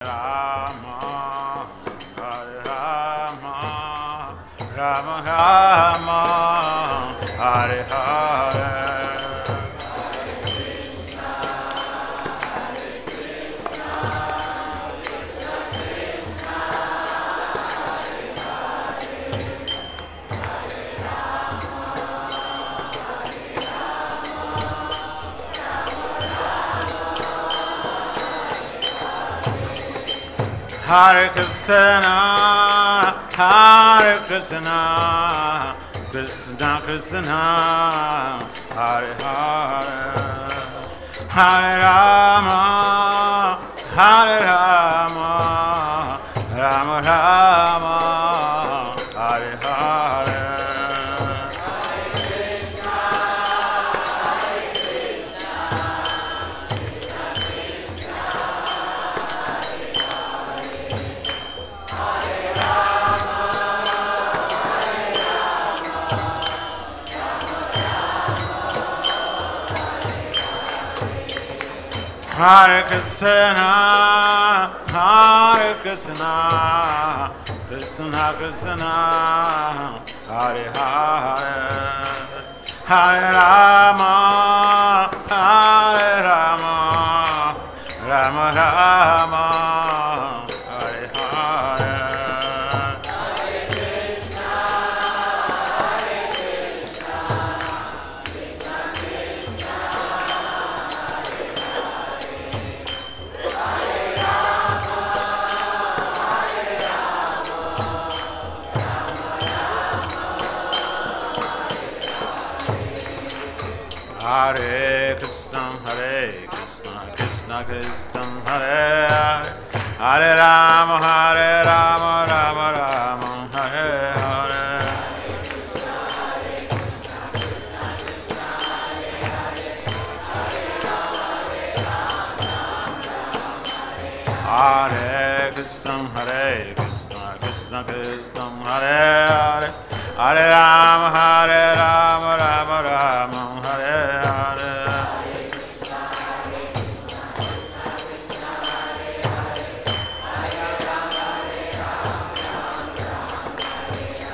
Rama, Hare Rama, Rama Rama, Hare Hare. Hare Krishna, Hare Krishna, Krishna Krishna, Hare Hare, Hare Rama, Hare Rama, Rama Rama, Hare Hare. Hare Krishna, Hare Krishna, Krishna Krishna, Hare Hare, Hare Rama, Hare Rama, Rama Rama, Hare Hare. Hare Krishna, Krishna Krishna, Hare Hare, Hare Rama, Rama Rama, Hare Hare. Hare Krishna, Krishna Krishna, Hare Hare, Hare Rama, Rama Rama, Hare Hare.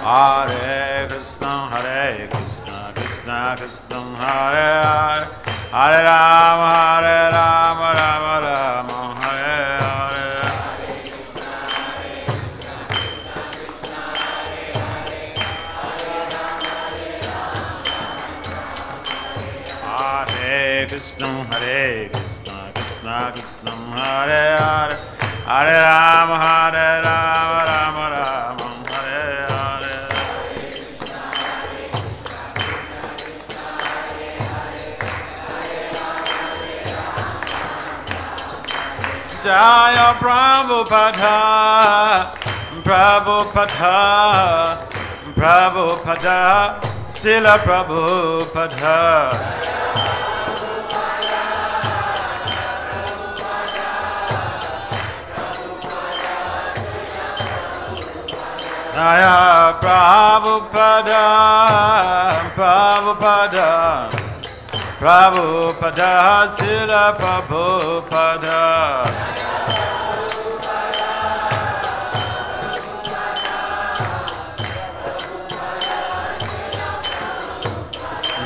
Hare Krishna, Krishna Krishna, Hare Hare, Hare Rama, Rama Rama, Hare Hare. Hare Krishna, Krishna Krishna, Hare Hare, Hare Rama, Rama Rama, Hare Hare. Jaya Prabhupada, Prabhupada, Prabhupada, Srila Prabhupada. Jaya Prabhupada, Prabhupada, Prabhupada, Srila Prabhupada.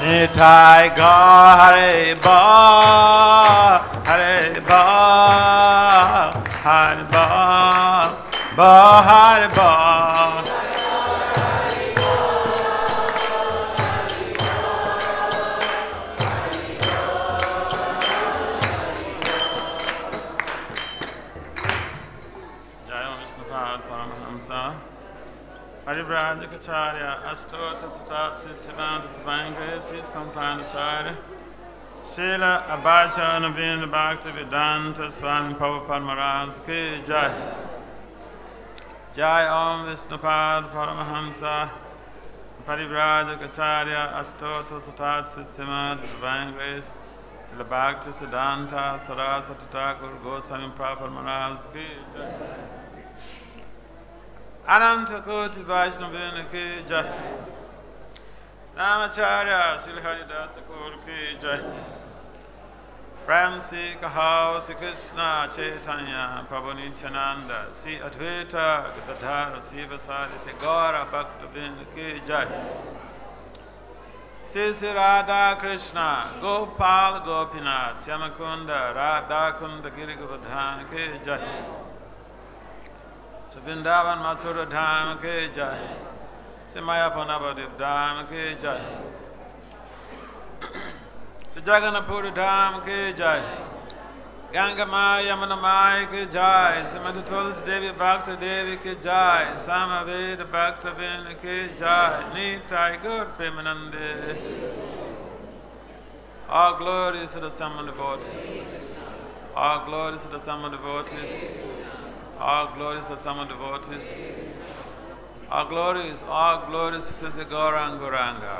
Nitai Ga Hare Ba, Hare Ba, Hare Ba, Ba Hare Ba. Haribrajacharya, Astota Tatatsi, Siddhanta Divine Grace, His Compound Acharya, Srila Abhaja Navina Bhakti Vedanta Swami Prabhupada Maharaj Ki Jai. Jai Om Vishnupad Paramahamsa, Haribrajacharya, Astota Tatatsi, Siddhanta Divine Grace, Srila Bhakti Siddhanta Saraswati Thakur Goswami Prabhupada Maharaj Ki Jai. Ananta Koti Vaishnavina Ki Jai. Namacharya Sri Haridas Thakur Ki Jai. Prem Si Kahao Si Krishna Chaitanya Prabhu Nityananda Si Advaita Gadadhara Si Vasadi Si Gaura Bhakta Vrinda Ki Jai Si Radha Krishna Gopal Gopinath Shyamakunda Radha Kunda Giri Govardhan Ki Jai Si Vrindavan Mathura Dham Ki Jai Si Mayapur Navadip Dham Ki Jai Si Jagannath Dham Ki Jai Ganga Maya Yamuna Maya Ki Jai Si Madhu Tulsi Devi Bhakta Devi Ki Jai Samaveda Bhakta Vina Ki Jai Nitai Gaur Premanande. All glories to the Sama devotees. All glories to the Sama devotees. All glories to the Sama devotees. All glories to Sisi Gauranga Gauranga.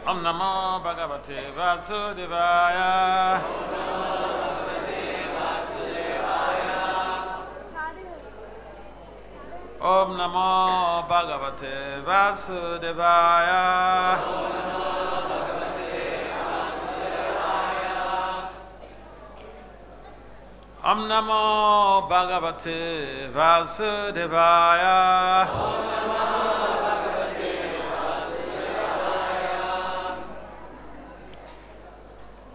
Om Namo Bhagavate Vasudevaya. Om Namo Bhagavate Vasudevaya. Om Namo Bhagavate Vasudevaya.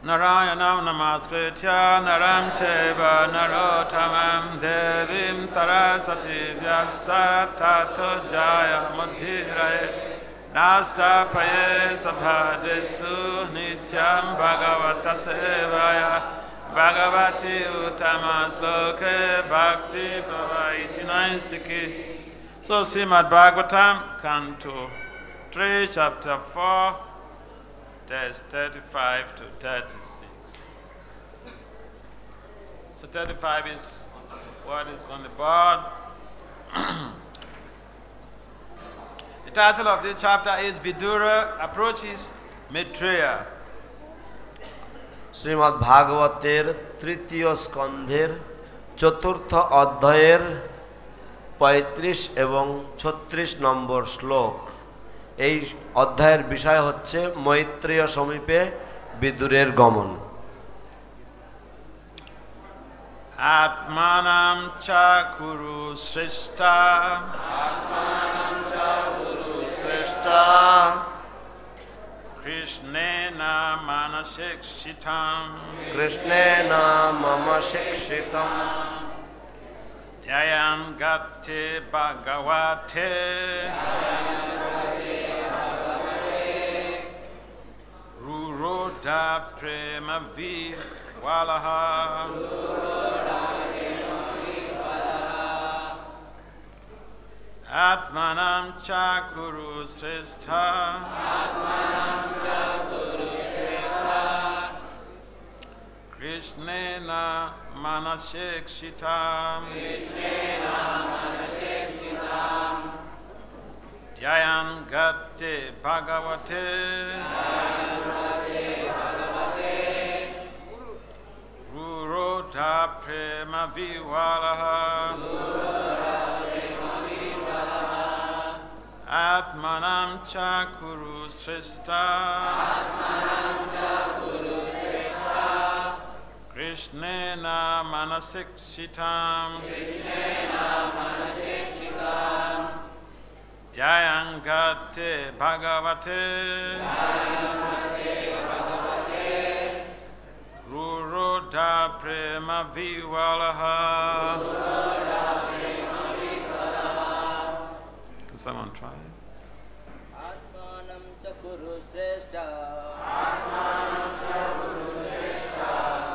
Narayanam namaskritya naram cheva narottamam devim saraswati vyasat tato jaya mudhiraye nastapaye sabhadesu nityam bhagavata sevaya bhagavati uttama sloke bhakti bhavaiti naistiki. So Srimad Bhagavatam, Canto 3, Chapter 4, Text 35 to 36. So 35 is what is on the board. The title of this chapter is Vidura Approaches Maitreya. Shrimad ভাগবতের তৃতীয় স্কন্ধের চতুর্থ অধ্যায়ের 35 এবং 36 নম্বর শ্লোক। এই অধ্যায়ের বিষয় হচ্ছে মৈত্রেয় সমীপে বিদুরের গমন। Atmanam cha kuru shrishta. Atmanam cha kuru shrishta. Krishnena manashikshitam. Krishnena mama shikshitam. Dhyayam gate bhagavate. Ruroda prema vihwalaha. Atmanam cha kuru shrestha. Atmanam cha kuru shrestha. Krishnena manashikshitam. Krishnena manashikshitam. Dhyayam gate bhagavate. Ruroda prema vihwalaha. Atmanam cha kuru shrestha. Atmanam cha kuru shrestha. Krishnena manasikshitam. Krishnena manasikshitam. Dhyayam gate bhagavate. Dhyayam gate bhagavate. Ruroda prema vihwalaha. Ruroda prema vihwalaha. Can someone try? Atmanam cha kuru shrestha. Atmanam cha kuru shrestha.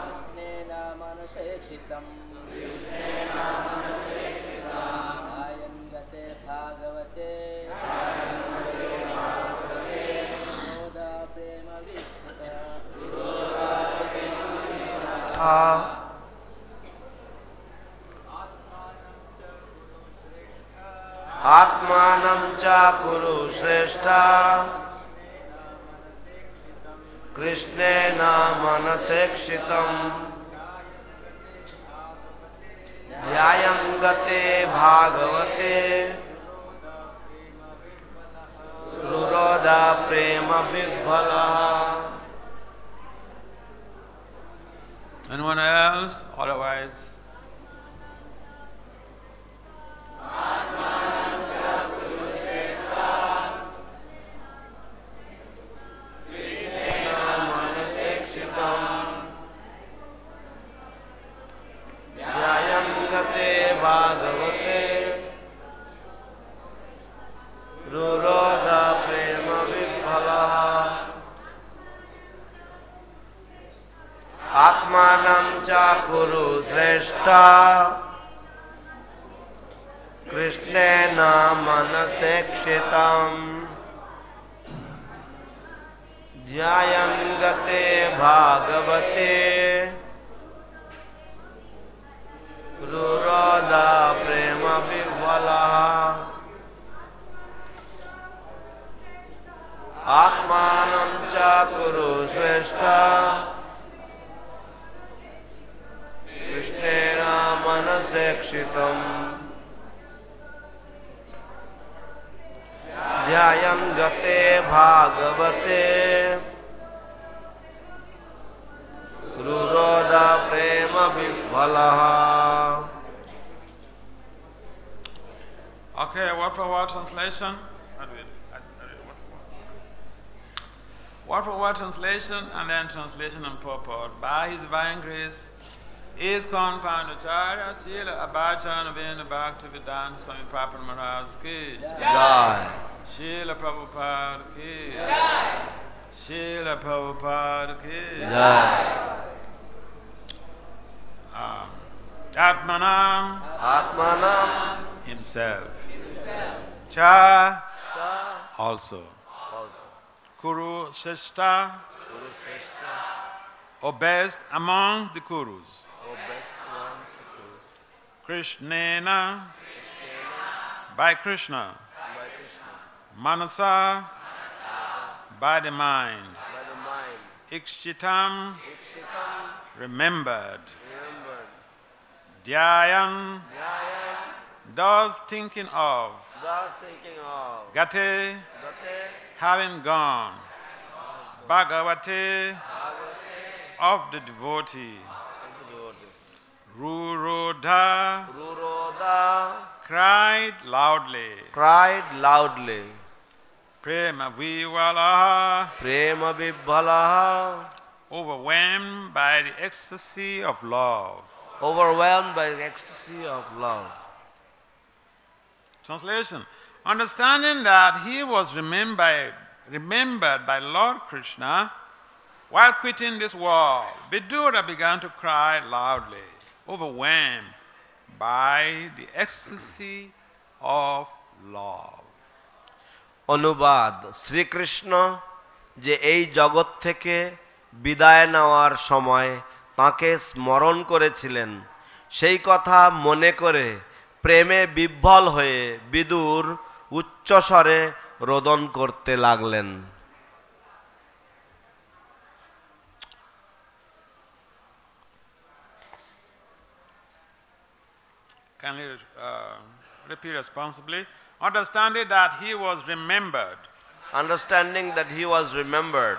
Krishnena manashikshitam. Krishnena manashikshitam. Dhyayam gate bhagavate. Dhyayam gate bhagavate. Ruroda prema vihwalaha. Ruroda prema vihwalaha. Atmanam cha kuru shrestha. Krishnena manasikshitam. Dhyayam gate bhagavate. रुरोधा Prem विह्वलः. Anyone else? Otherwise, भागवते रुरोध प्रेम विह्वलः. आत्मानं च कुरु श्रेष्ठ कृष्णेन मनसेक्षितं. ध्यायं गते भागवते रुरोध प्रेम विह्वलः. आत्मानं च कुरु श्रेष्ठ कृष्णेन मनसेक्षितं. ध्यायं गते भागवते रुरोध प्रेम विह्वलः. okay, word for word translation. Word for word translation and then translation and purport. By His divine grace, is confounded Acharya Srila Abhacharya Vinda Bhaktivedanta Swami Prabhupada Maharaj ki Jai. Srila Prabhupada ki Jai. Srila Prabhupada ki Jai. Atmanam Atmanam himself. Cha cha also. also. Kuru Srishta, Guru Sreshta, or best among the Kurus. O best amongst the Kurus. Krishnena, by Krishna. By Krishna, Manasa, by the mind. by the mind. Ikshitam, Ikshitam, remembered. remembered. Dhyayan, Nyayam, thus thinking of. thus thinking of. Gate, Gate, having gone. Bhagavate, of the devotee. Rurodha, Ruroda, cried loudly. cried loudly. Prema Vivala, Prema Vibhalaha, overwhelmed by the ecstasy of love. overwhelmed by the ecstasy of love. Translation. Understanding that he was remembered by Lord Krishna while quitting this world, Vidura began to cry loudly, overwhelmed by the ecstasy of love. অনুবাদ শ্রীকৃষ্ণ যে এই জগৎ থেকে বিদায় নেওয়ার সময় তাঁকে স্মরণ করেছিলেন সেই কথা মনে করে প্রেমে বিহ্বল হয়ে বিদুর উচ্চস্বরে রোদন করতে লাগলেন। Can you repeat responsibly? Understanding that he was remembered Understanding that he was remembered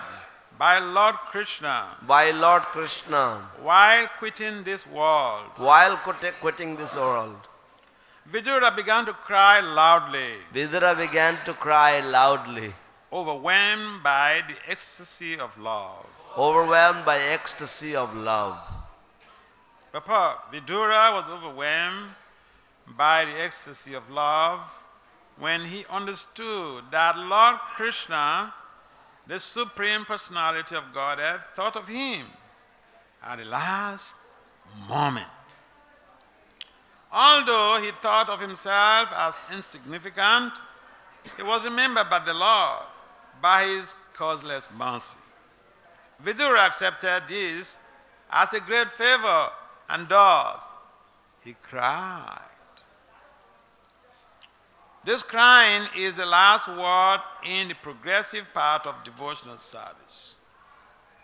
by Lord Krishna by Lord Krishna while quitting this world, while quitting this world, Vidura began to cry loudly, Vidura began to cry loudly, overwhelmed by the ecstasy of love. overwhelmed by ecstasy of love. Purport. Vidura was overwhelmed by the ecstasy of love when he understood that Lord Krishna, the Supreme Personality of Godhead, thought of him at the last moment. Although he thought of himself as insignificant, he was remembered by the Lord by his causeless mercy. Vidura accepted this as a great favor, and thus he cried. This crying is the last word in the progressive part of devotional service.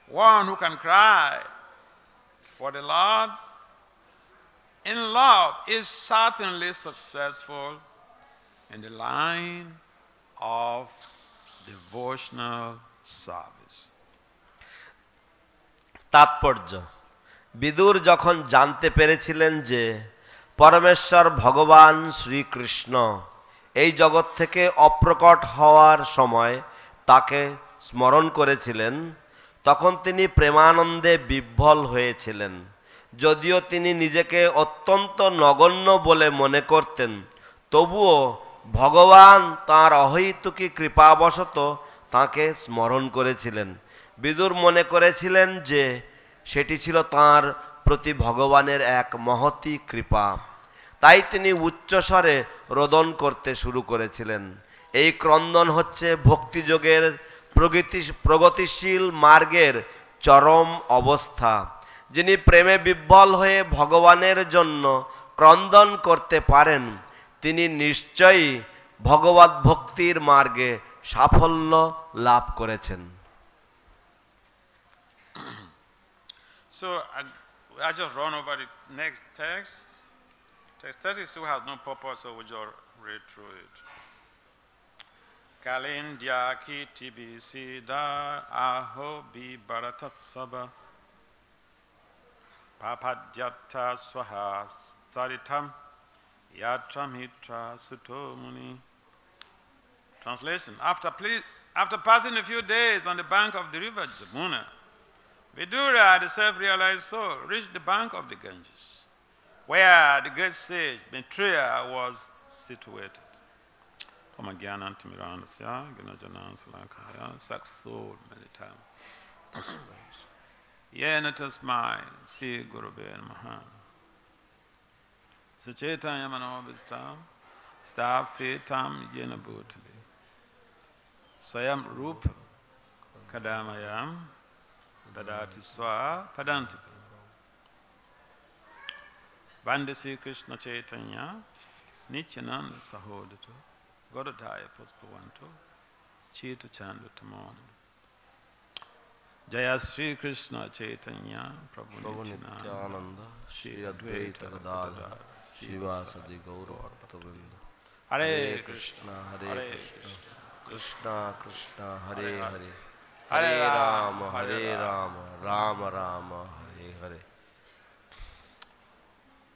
One who can cry for the Lord in love is certainly successful in the line of devotional service. তাৎপর্য, বিদুর যখন জানতে পেরেছিলেন যে পরমেশ্বর ভগবান শ্রীকৃষ্ণ এই জগৎ থেকে অপ্রকট হওয়ার সময় তাকে স্মরণ করেছিলেন, তখন তিনি প্রেমানন্দে বিহ্বল হয়েছিলেন। যদিও তিনি নিজেকে অত্যন্ত নগণ্য বলে মনে করতেন, তবুও ভগবান তাঁর অহৈতুকী কৃপাবশত তাঁকে স্মরণ করেছিলেন। বিদুর মনে করেছিলেন যে সেটি ছিল তাঁর প্রতি ভগবানের এক মহতী কৃপা। তাই তিনি উচ্চস্বরে রোদন করতে শুরু করেছিলেন। এই ক্রন্দন হচ্ছে ভক্তিযোগের প্রগতিশীল মার্গের চরম অবস্থা। যিনি প্রেমে বিহ্বল হয়ে ভগবানের জন্য ক্রন্দন করতে পারেন, তিনি নিশ্চয়ই ভগবত ভক্তির মার্গে সাফল্য লাভ করেছেন। So I just run over the next text. Text 32 has no purpose, so we just read through it. Kalindya ki tibisida aho bi baratatsaba papadhyata swaha saritam yatramitra sutomuni. Translation: After passing a few days on the bank of the river Jamuna, Vidura, the self-realized soul, reached the bank of the Ganges, where the great sage Maitreya was situated. Yena tasmai si gurube namaha. Suchetanya manobhistam stafitam yena bhutali. Swayam rup kadamayam Dadati swa padantika. Vande Sri Krishna Chaitanya Nityananda Sahodito Godadaya Puspavanto Chita Chanda Tamon. Jaya Sri Krishna Chaitanya Prabhu Nityananda Sri Advaita Gadadhara Srivasadi Gaura Bhattavinda. Hare Krishna Hare Krishna Krishna Krishna Hare Hare Hare Rama Rama Rama Hare Hare.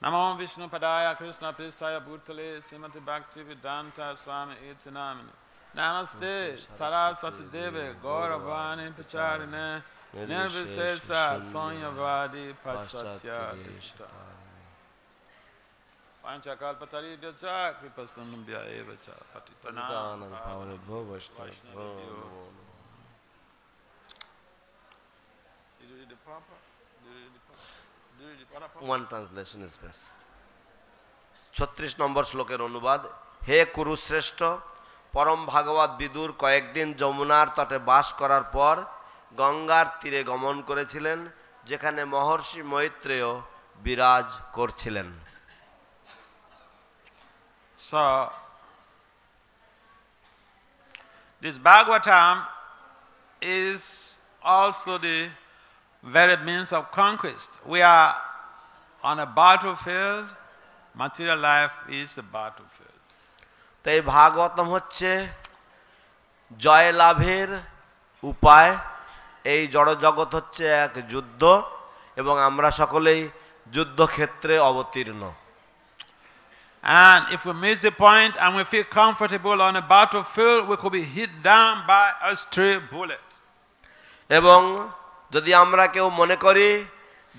Namo Vishnu Padaya Krishna Pristaya Bhutale Srimati Bhakti Vedanta Swami Iti Namini. Namaste Saraswati Deve Gauravani Pacharine Nirvisesa Sonyavadi Paschatya Deshita. Panchakalpatari Vyacha Kripasundambhya Evacha Patitanam Pavanabho Vaishnava. One translation is best. 36 নম্বর শ্লোকের অনুবাদ। হে কুরুশ্রেষ্ঠ, পরম ভাগবত বিদুর কয়েকদিন যমুনার তটে বাস করার পর গঙ্গার তীরে গমন করেছিলেন, যেখানে মহর্ষি মৈত্রেয় বিরাজ করছিলেন। So this Bhagavatam is also the very means of conquest. We are on a battlefield. Material life is a battlefield. তাই ভাগবতম হচ্ছে জয়লাভের উপায়। এই জড়জগৎ হচ্ছে এক যুদ্ধ এবং আমরা সকলেই যুদ্ধক্ষেত্রে অবতীর্ণ। And if we miss the point and we feel comfortable on a battlefield, we could be hit down by a stray bullet. এবং যদি আমরা কেউ মনে করি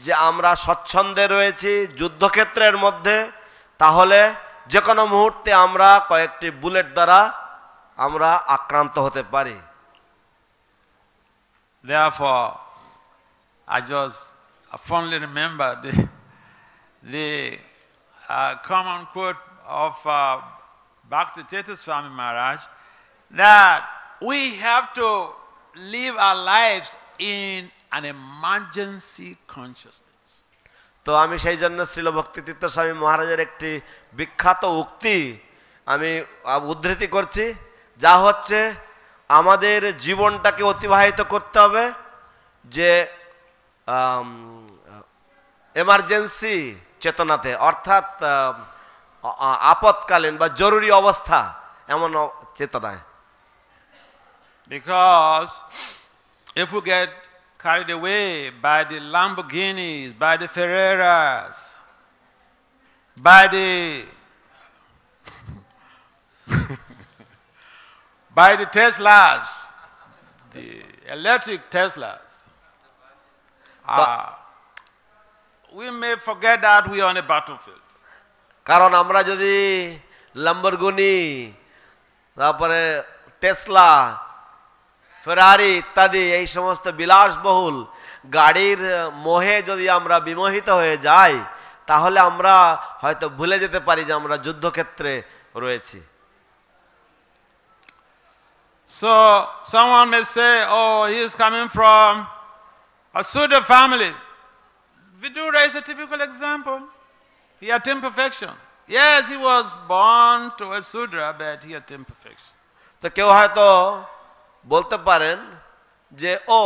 যে আমরা স্বচ্ছন্দে রয়েছি যুদ্ধক্ষেত্রের মধ্যে, তাহলে যে কোনো মুহূর্তে আমরা কয়েকটি বুলেট দ্বারা আমরা আক্রান্ত হতে পারি। Therefore, I just fondly remember the common quote of Bhakti Tirtha Swami Maharaj, that we have to live our lives in an emergency consciousness. তো আমি সেই জন্য শ্রীল ভক্তি তীর্থ স্বামী মহারাজের একটি বিখ্যাত উক্তি আমি উদ্ধৃতি করছি, যা হচ্ছে আমাদের জীবনটাকে অতিবাহিত করতে হবে যে এমার্জেন্সি চেতনাতে, অর্থাৎ আপৎকালীন বা জরুরি অবস্থা এমন চেতনায়। Because if we get carried away by the Lamborghinis, by the Ferreras, by the by the Teslas, the electric Teslas, we may forget that we are on a battlefield. কারণ আমরা যদি ল্যাম্বরগিনি, তারপরে টেসলা, ফেরারি ইত্যাদি এই সমস্ত বিলাসবহুল গাড়ির মোহে যদি আমরা বিমোহিত হয়ে যাই, তাহলে আমরা হয়তো ভুলে যেতে পারি যে আমরা যুদ্ধক্ষেত্রে রয়েছি। So someone may say, oh, he is coming from a Sudha family. Vidura is a typical example. He had imperfection. Yes, he was born to a Sudra, but he had imperfection. তো কেউ হয়তো বলতে পারেন যে ও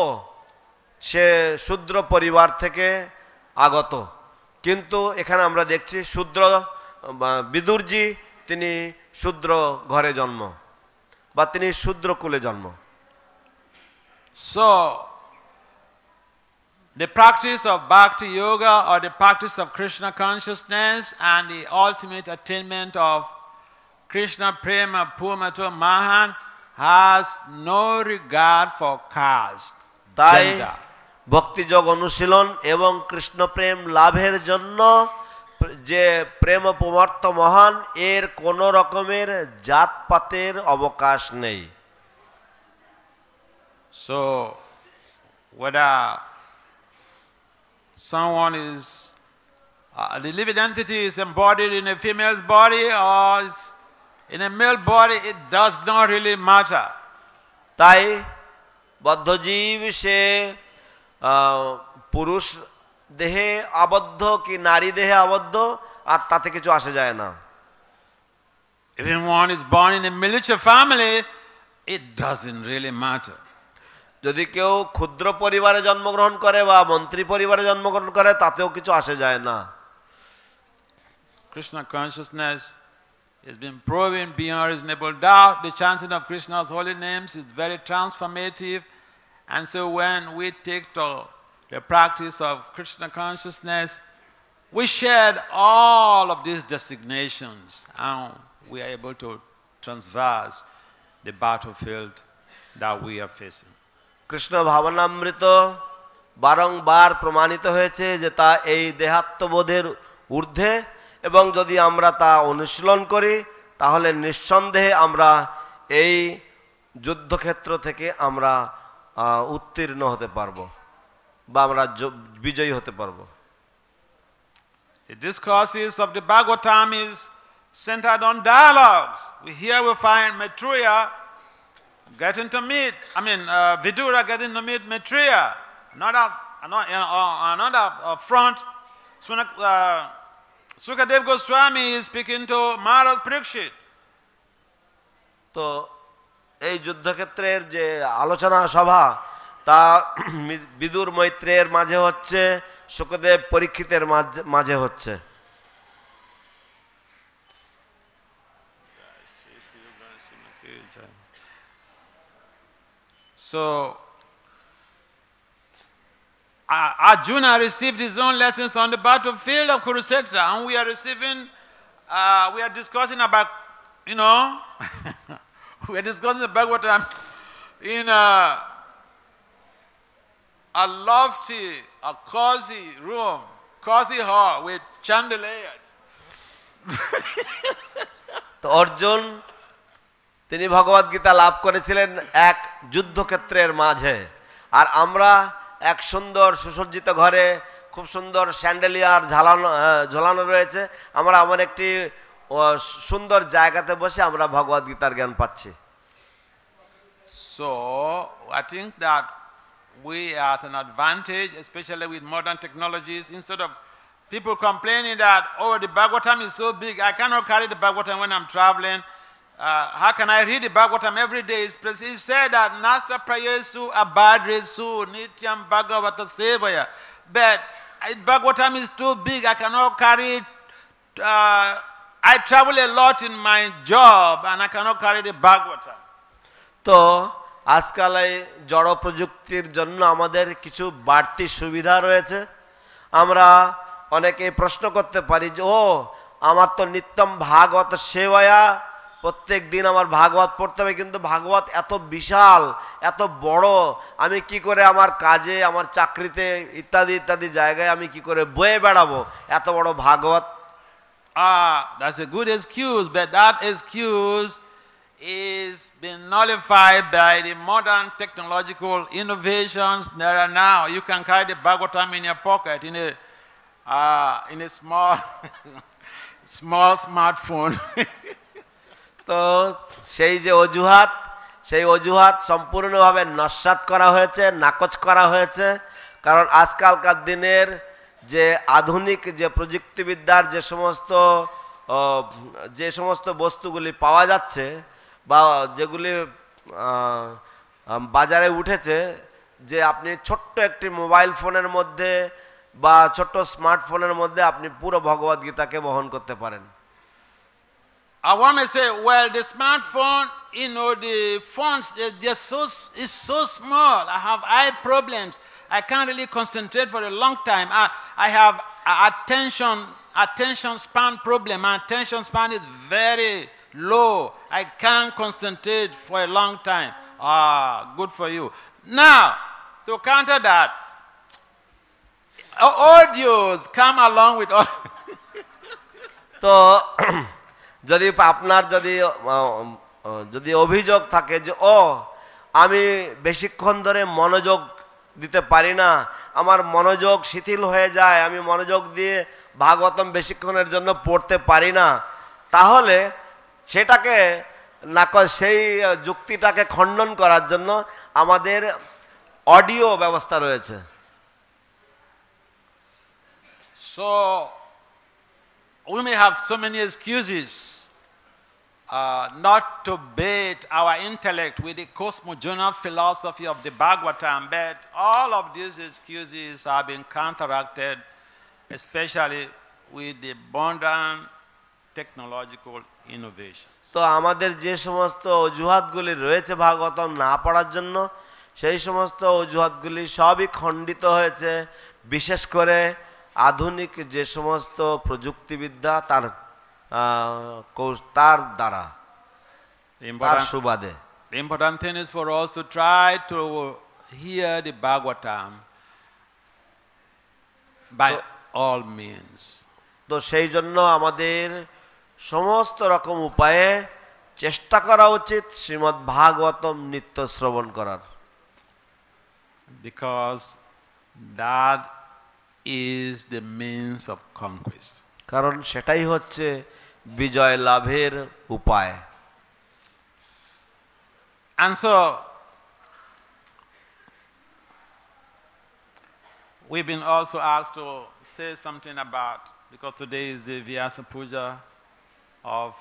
সে শূদ্র পরিবার থেকে আগত, কিন্তু এখানে আমরা দেখছি শূদ্র বিদুরজি তিনি শূদ্র ঘরে জন্ম বা তিনি শূদ্র কুলে জন্ম। So the practice of bhakti yoga or the practice of Krishna consciousness and the ultimate attainment of Krishna prema purmato mahan has no regard for caste, তাই gender. ভক্তিযোগ অনুশীলন এবং কৃষ্ণ প্রেম লাভের জন্য যে প্রেম পূর্মার্থ মহান এর কোন রকমের জাতপাতের অবকাশ নেই। So whether someone is the living entity is embodied in a female's body or is in a male body, it does not really matter. তাই বদ্ধজীব সে পুরুষ দেহে আবদ্ধ কি নারী দেহে আবদ্ধ আর তাতে কিছু আসে যায় না। If one is born in a militia family, it doesn't really matter. যদি কেউ ক্ষুদ্র পরিবারে জন্মগ্রহণ করে বা মন্ত্রী পরিবারে জন্মগ্রহণ করে তাতেও কিছু আসে যায় না। Krishna consciousness has been proven beyond reasonable doubt. The chanting of Krishna's holy names is very transformative. And so when we take to the practice of Krishna consciousness, we shed all of these designations and we are able to transverse the battlefield that we are facing. Krishna ভাবনামৃত বারংবার প্রমাণিত হয়েছে যে তা এই দেহাত্মবোধের ঊর্ধ্বে, এবং যদি আমরা তা অনুশীলন করি তাহলে নিঃসন্দেহে আমরা এই যুদ্ধক্ষেত্র থেকে আমরা উত্তীর্ণ হতে পারবো বা আমরা বিজয়ী হতে পারবো। The discourses of the Bhagavatam is centered on dialogues. Here we find Maitreya getting to meet, Vidura getting to meet Maitreya. Another front, Sukadev Goswami is speaking to Maharaj Parikshit. তো এই যুদ্ধক্ষেত্রের যে আলোচনা সভা তা বিদুর মৈত্রেয়ের মাঝে হচ্ছে, সুখদেব পরীক্ষিতের মাঝে হচ্ছে। So Arjuna received his own lessons on the battlefield of Kurukshetra, and we are discussing about, we are discussing the Bhagavatam in a lofty, a cozy room, cozy hall with chandeliers. তো অর্জুন তিনি ভগবদ গীতা লাভ করেছিলেন এক যুদ্ধক্ষেত্রের মাঝে, আর আমরা এক সুন্দর সুসজ্জিত ঘরে খুব সুন্দর স্যান্ডেলিয়ার ঝোলানো রয়েছে, আমরা এমন একটি সুন্দর জায়গাতে বসে আমরা ভগবদ গীতার জ্ঞান পাচ্ছি। So I think that we are at an advantage, especially with modern technologies. Instead of people complaining that, oh, the Bhagavatam is so big, I cannot carry the Bhagavatam when I'm traveling. How can I read the Bhagavatam every day? He said that Nasta Prayesu Abadresu Nityam Bhagavata Sevaya. But Bhagavatam is too big, I cannot carry it. I travel a lot in my job and I cannot carry the Bhagavatam. তো আজকাল এই জড় প্রযুক্তির জন্য আমাদের কিছু বাড়তি সুবিধা রয়েছে। আমরা অনেকে প্রশ্ন করতে পারি যে ও আমার তো নিত্যম ভাগবত সেবায়া, প্রত্যেক দিন আমার ভাগবত পড়তে হবে, কিন্তু ভাগবত এত বিশাল এত বড়, আমি কি করে আমার কাজে আমার চাকরিতে ইত্যাদি ইত্যাদি জায়গায় আমি কি করে বয়ে বেড়াবো এত বড় ভাগবত? That's a good excuse, but that excuse is been nullified by the modern technological innovations that are now. You can carry the Bhagavatam in your pocket in a small small smartphone. তো সেই যে অজুহাত, সেই অজুহাত সম্পূর্ণভাবে নস্যাৎ করা হয়েছে, নাকচ করা হয়েছে। কারণ আজকালকার দিনের যে আধুনিক যে প্রযুক্তিবিদ্যার যে সমস্ত বস্তুগুলি পাওয়া যাচ্ছে বা যেগুলি বাজারে উঠেছে, যে আপনি ছোট্ট একটি মোবাইল ফোনের মধ্যে বা ছোট্ট স্মার্টফোনের মধ্যে আপনি পুরো ভগবদ গীতাকে বহন করতে পারেন। I want to say, well, the smartphone, the phones, it's so small. I have eye problems. I can't really concentrate for a long time. I have attention span problem. My attention span is very low. I can't concentrate for a long time. Good for you. Now, to counter that, audios come along with all. তো যদি আপনার যদি অভিযোগ থাকে যে আমি বেশিক্ষণ ধরে মনোযোগ দিতে পারি না, আমার মনোযোগ শিথিল হয়ে যায়, আমি মনোযোগ দিয়ে ভাগবতম বেশিক্ষণের জন্য পড়তে পারি না, তাহলে সেটাকে সেই যুক্তিটাকে খণ্ডন করার জন্য আমাদের অডিও ব্যবস্থা রয়েছে। So we may have so many excuses not to bait our intellect with the cosmogonal philosophy of the Bhagavatam, but all of these excuses have been counteracted, especially with the abundant technological innovations. তো আমাদের যে সমস্ত অজুহাতগুলি রয়েছে ভাগবতম না পড়ার জন্য, সেই সমস্ত অজুহাতগুলি সবই খণ্ডিত হয়েছে, বিশেষ করে আধুনিক যে সমস্ত প্রযুক্তিবিদ্যা তার দ্বারা, তার সুবাদে। The important thing is for us to try to hear the Bhagavatam by all means. তো সেই জন্য আমাদের সমস্ত রকম উপায়ে চেষ্টা করা উচিত শ্রীমদ্ ভাগবতম নিত্য শ্রবণ করার, because that is the means of conquest. কারণ সেটাই হচ্ছে বিজয় লাভের উপায়। And so we've been also asked to say something about, because today is the Vyasa Puja of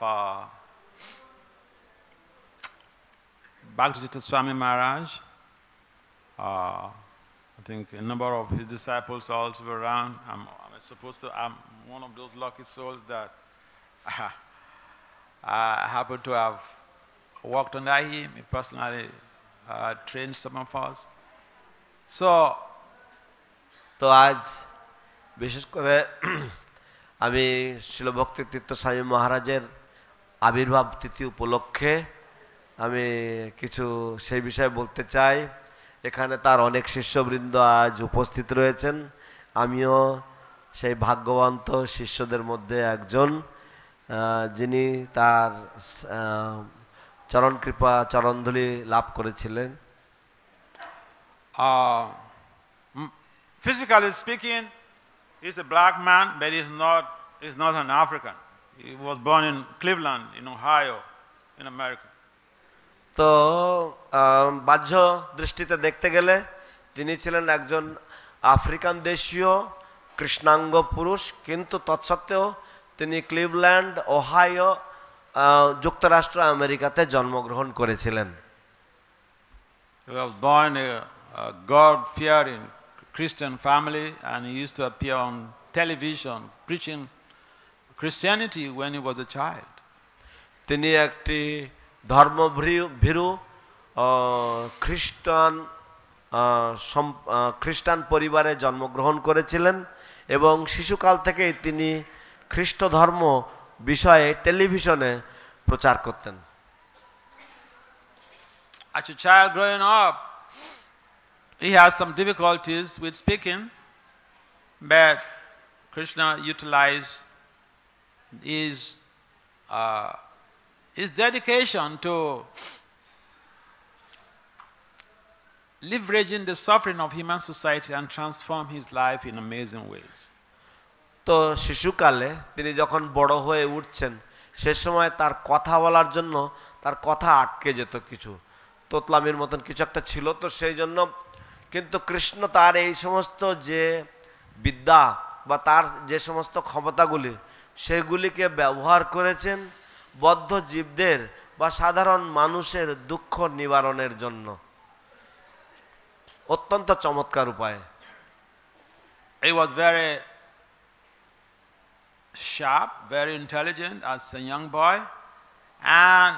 Bhaktivedanta Swami Maharaj. I think a number of his disciples also were around. I'm one of those lucky souls that I happen to have worked under him. He personally trained some of us. So, তো আজ বিশেষ করে আমি শিল ভক্তিতীর্থ স্বামী মহারাজের আবির্ভাব তিথি উপলক্ষে আমি কিছু সেই বিষয়ে বলতে চাই। এখানে তার অনেক শিষ্যবৃন্দ আজ উপস্থিত রয়েছেন, আমিও সেই ভাগ্যবন্ত শিষ্যদের মধ্যে একজন, যিনি তার চরণ কৃপা চরণধুলি লাভ করেছিলেন। physically speaking, he's a black man, but he's not an African. He was born in Cleveland, in Ohio, in America. তো বাহ্য দৃষ্টিতে দেখতে গেলে তিনি ছিলেন একজন আফ্রিকান দেশীয় কৃষ্ণাঙ্গ পুরুষ, কিন্তু তৎসত্ত্বেও তিনি ক্লিভল্যান্ড, ওহাইও, যুক্তরাষ্ট্র আমেরিকাতে জন্মগ্রহণ করেছিলেন। He was born in a God-fearing Christian family, and he used to appear on television preaching Christianity when he was a child. তিনি একটি ধর্মভীরু খ্রিস্টান পরিবারে জন্মগ্রহণ করেছিলেন এবং শিশুকাল থেকেই তিনি খ্রিস্ট ধর্ম বিষয়ে টেলিভিশনে প্রচার করতেন। As a child growing up, he has some difficulties with speaking, but Krishna utilized his dedication to leveraging the suffering of human society and transform his life in amazing ways. তো শিশুকালে তিনি যখন বড় হয়ে উঠছেন সে সময় তার কথা বলার জন্য তার কথা আটকে যেত, কিছু তোতলামির মতন কিছু একটা ছিল, তো সেই জন্য কিন্তু কৃষ্ণ তার এই সমস্ত যে বিদ্যা বা তার যে সমস্ত ক্ষমতাগুলি সেগুলিকে ব্যবহার করেছেন বদ্ধ জীবদের বা সাধারণ মানুষের দুঃখ নিবারণের জন্য অত্যন্ত চমৎকার উপায়ে। He was very sharp, very intelligent as a young boy, and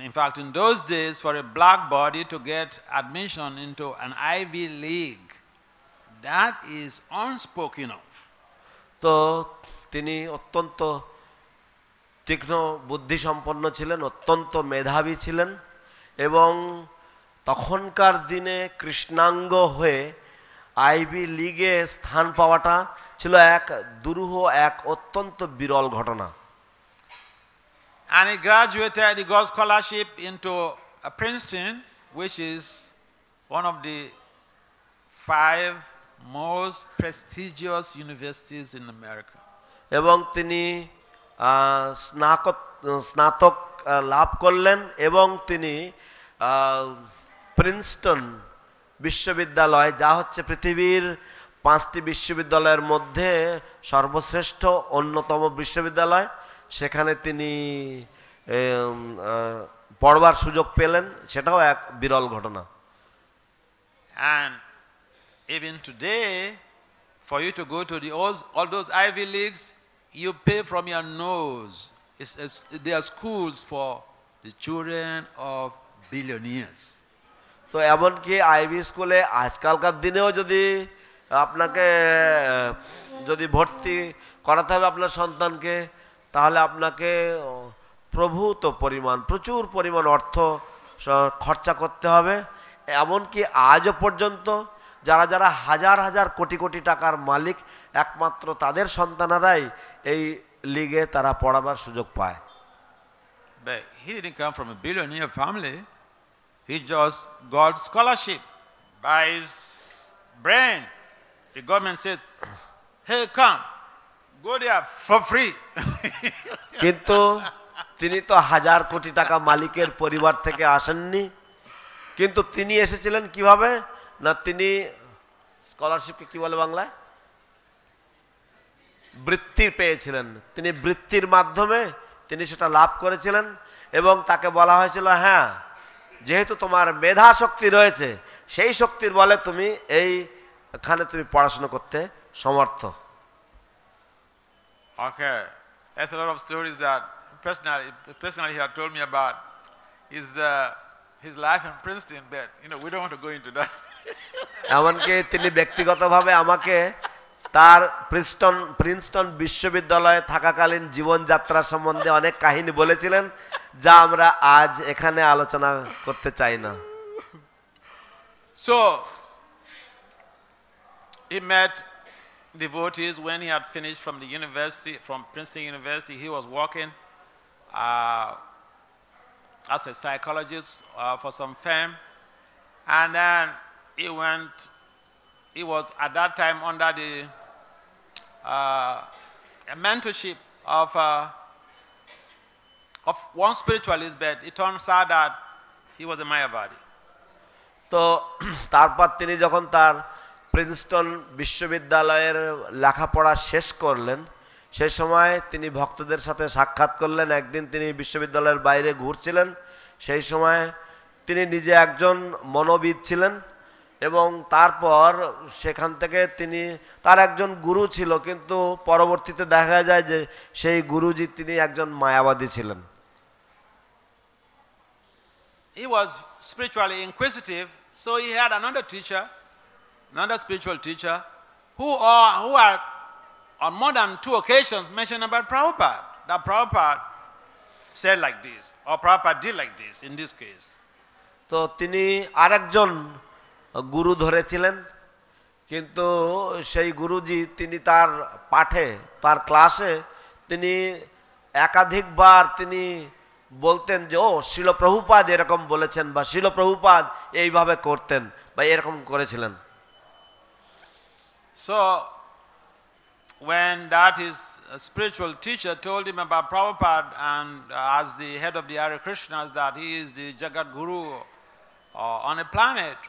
in fact in those days for a black body to get admission into an Ivy League, that is unspoken of. তো তিনি অত্যন্ত তীক্ষ্ণ বুদ্ধি সম্পন্ন ছিলেন, অত্যন্ত মেধাবী ছিলেন এবং তখনকার দিনে কৃষ্ণাঙ্গ হয়ে আইভি লিগে স্থান পাওয়াটা ছিল এক দুরূহ, এক অত্যন্ত বিরল ঘটনা। And he graduated, he got scholarship into Princeton, which is one of the 5 most prestigious universities in America. এবং তিনি স্নাতক লাভ করলেন এবং তিনি প্রিন্সটন বিশ্ববিদ্যালয়, যা হচ্ছে পৃথিবীর 5টি বিশ্ববিদ্যালয়ের মধ্যে সর্বশ্রেষ্ঠ অন্যতম বিশ্ববিদ্যালয়, সেখানে তিনি পড়বার সুযোগ পেলেন, সেটাও এক বিরল ঘটনা। And even today, for you to go to all those Ivy Leagues, you pay from your nose. They are schools for the children of billionaires. তো এমনকি আইভি স্কুলে আজকালকার দিনেও যদি আপনাকে যদি ভর্তি করাতে হবে আপনার সন্তানকে, তাহলে আপনাকে প্রচুর পরিমাণ অর্থ খরচা করতে হবে। এমনকি আজও পর্যন্ত যারা যারা হাজার হাজার কোটি কোটি টাকার মালিক একমাত্র তাদের সন্তানেরাই এই লিগে তারা পড়াবার সুযোগ পায়। But he didn't come from a billionaire family. He just got scholarship by his brain. The government says, hey, come, go there for free. কিন্তু তিনি তো হাজার কোটি টাকা মালিকের পরিবার থেকে আসেননি, কিন্তু তিনি এসেছিলেন কিভাবে না, তিনি স্কলারশিপকে কি বলে বাংলায়, বৃত্তি পেয়েছিলেন। তিনি বৃত্তির মাধ্যমে তিনি সেটা লাভ করেছিলেন এবং তাকে বলা হয়েছিল, হ্যাঁ যেহেতু তোমার মেধা শক্তি রয়েছে সেই শক্তির বলে তুমি এইখানে তুমি পড়াশোনা করতে সমর্থ। Okay, there's a lot of stories that personally he had told me about his life in Princeton, but we don't want to go into that. এমনকি তিনি ব্যক্তিগতভাবে আমাকে তার প্রিন্সটন বিশ্ববিদ্যালয়ে থাকাকালীন জীবনযাত্রা সম্বন্ধে অনেক কাহিনী বলেছিলেন, যা আমরা আজ এখানে আলোচনা করতে চাই না। So he met devotees when he had finished from the university, from Princeton University. He was working as a psychologist for some firm, and then he was at that time under the mentorship of one spiritualist, but it turns out that he was a Mayavadi. তো তারপর তিনি যখন তার Princeton বিশ্ববিদ্যালয়ের লেখাপড়া শেষ করলেন, সেই সময় তিনি ভক্তদের সাথে সাক্ষাৎ করলেন। একদিন তিনি বিশ্ববিদ্যালয়ের বাইরে ঘুরছিলেন, সেই সময় তিনি নিজে একজন মনোবিদ ছিলেন এবং তারপর সেখান থেকে তার একজন গুরু ছিল, কিন্তু পরবর্তীতে দেখা যায় যে সেই গুরুজি তিনি একজন মায়াবাদী ছিলেন। he was spiritually inquisitive, so he had another teacher, another spiritual teacher, who are on more than 2 occasions mentioned about Prabhupada. That Prabhupada said like this, or Prabhupada did like this in this case. তো তিনি আরেকজন গুরু ধরেছিলেন, কিন্তু সেই গুরুজি তিনি তার পাঠে, তার ক্লাসে তিনি একাধিকবার তিনি বলতেন যে ও শিল প্রভুপাদ এরকম বলেছেন, বা শিল প্রভুপাদ এইভাবে করতেন, বা এরকম করেছিলেন। So when that his spiritual teacher told him about Prabhupada, and as the head of the Hare Krishnas, that he is the Jagat Guru on a planet,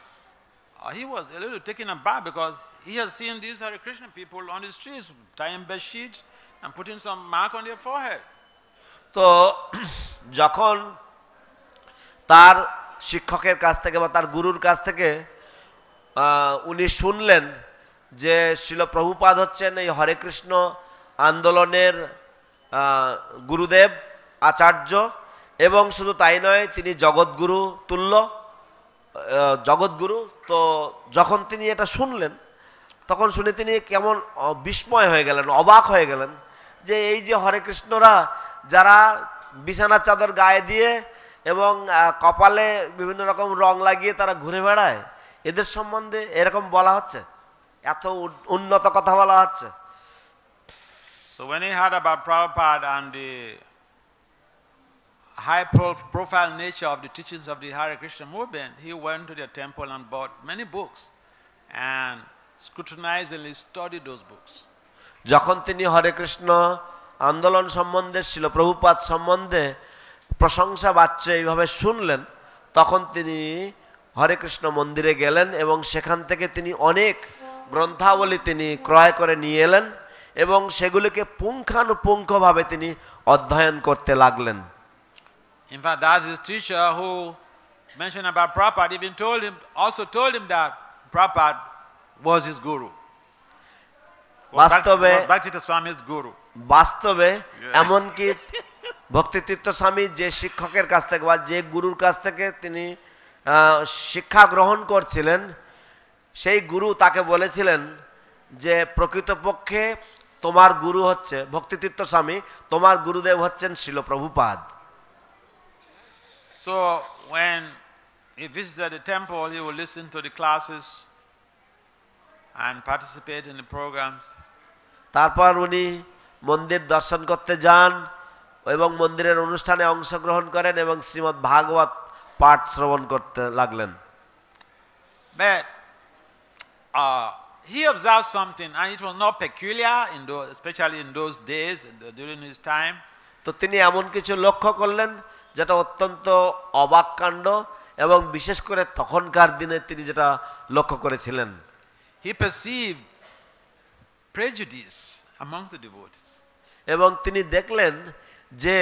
he was a little taken aback, because he has seen these Hare Krishna people on the streets tying bed sheets and putting some mark on their forehead. তো যখন তার শিক্ষকের কাছ থেকে বা তার গুরুর কাছ থেকে উনি শুনলেন যে শিল প্রভুপাদ হচ্ছেন এই হরে কৃষ্ণ আন্দোলনের গুরুদেব, আচার্য, এবং শুধু তাই নয় তিনি জগৎগুরু তুল্য, জগৎগুরু। তো যখন তিনি এটা শুনলেন, তখন শুনে তিনি কেমন বিস্ময় হয়ে গেলেন, অবাক হয়ে গেলেন, যে এই যে হরে কৃষ্ণরা যারা বিছানার চাদর গায়ে দিয়ে এবং কপালে বিভিন্ন রকম রং লাগিয়ে তারা ঘুরে বেড়ায়, এদের সম্বন্ধে এরকম বলা হচ্ছে, এত উন্নত কথা বলা হচ্ছে। So when he heard about Prabhupada and the high profile nature of the teachings of the Hare Krishna movement, he went to their temple and bought many books and scrutinizingly studied those books. যখন তিনি হরে কৃষ্ণ আন্দোলন সম্বন্ধে, শিল প্রভুপাদ সম্বন্ধে প্রশংসা বাচ্য এইভাবে শুনলেন, তখন তিনি হরে কৃষ্ণ মন্দিরে গেলেন এবং সেখান থেকে তিনি অনেক গ্রন্থাবলী তিনি ক্রয় করে নিয়ে এলেন এবং সেগুলিকে পুঙ্খানুপুঙ্খভাবে তিনি অধ্যয়ন করতে লাগলেন। In fact, that's his teacher who mentioned about Prabhupada even also told him that Prabhupada was his guru. বাস্তবে Bhakti Swami's guru. বাস্তবে এমনকি ভক্তিতীর্থ স্বামী যে শিক্ষকের কাছ থেকে বা যে গুরুর কাছ থেকে তিনি শিক্ষা গ্রহণ করছিলেন, সেই গুরু তাকে বলেছিলেন যে প্রকৃতপক্ষে তোমার গুরু হচ্ছে ভক্তিতীর্থ স্বামী, তোমার গুরুদেব হচ্ছেন শিল Prabhupada. So when he visited the temple, he would listen to the classes and participate in the programs. তারপর উনি মন্দির দর্শন করতে যান এবং মন্দিরের অনুষ্ঠানে অংশগ্রহণ করেন এবং শ্রীমদ্ ভাগবত পাঠ শ্রবণ করতে লাগলেন। But he observed something, and it was not peculiar especially in those days during his time. তো তিনি এমন কিছু লক্ষ্য করলেন যেটা অত্যন্ত অবাক কাণ্ড, এবং বিশেষ করে তখনকার দিনে তিনি যেটা লক্ষ্য করেছিলেন। He perceived prejudice among the devotees. এবং তিনি দেখলেন যে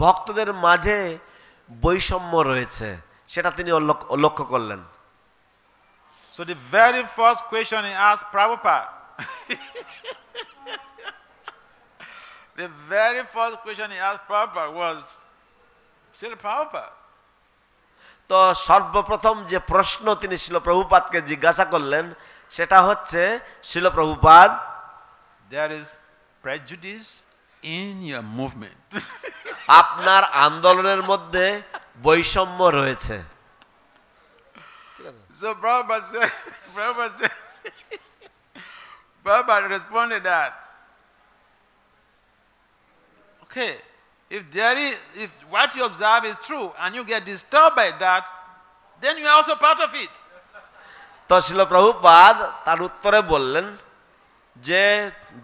ভক্তদের মাঝে বৈষম্য রয়েছে, সেটা তিনি লক্ষ্য করলেন। So the very first question he asked Prabhupada, the very first question he asked Prabhupada was, Srila Prabhupada, তো সর্বপ্রথম যে প্রশ্ন তিনি শিল প্রভুপাদকে জিজ্ঞাসা করলেন সেটা হচ্ছে, শিল Prabhupada, there is prejudice in your movement. আপনার আন্দোলনের মধ্যে বৈষম্য রয়েছে। So Prabhupada responded that, okay, if what you observe is true and you get disturbed by that, then you are also part of it. তো শিল প্রভুপাদ তার উত্তরে বললেন যে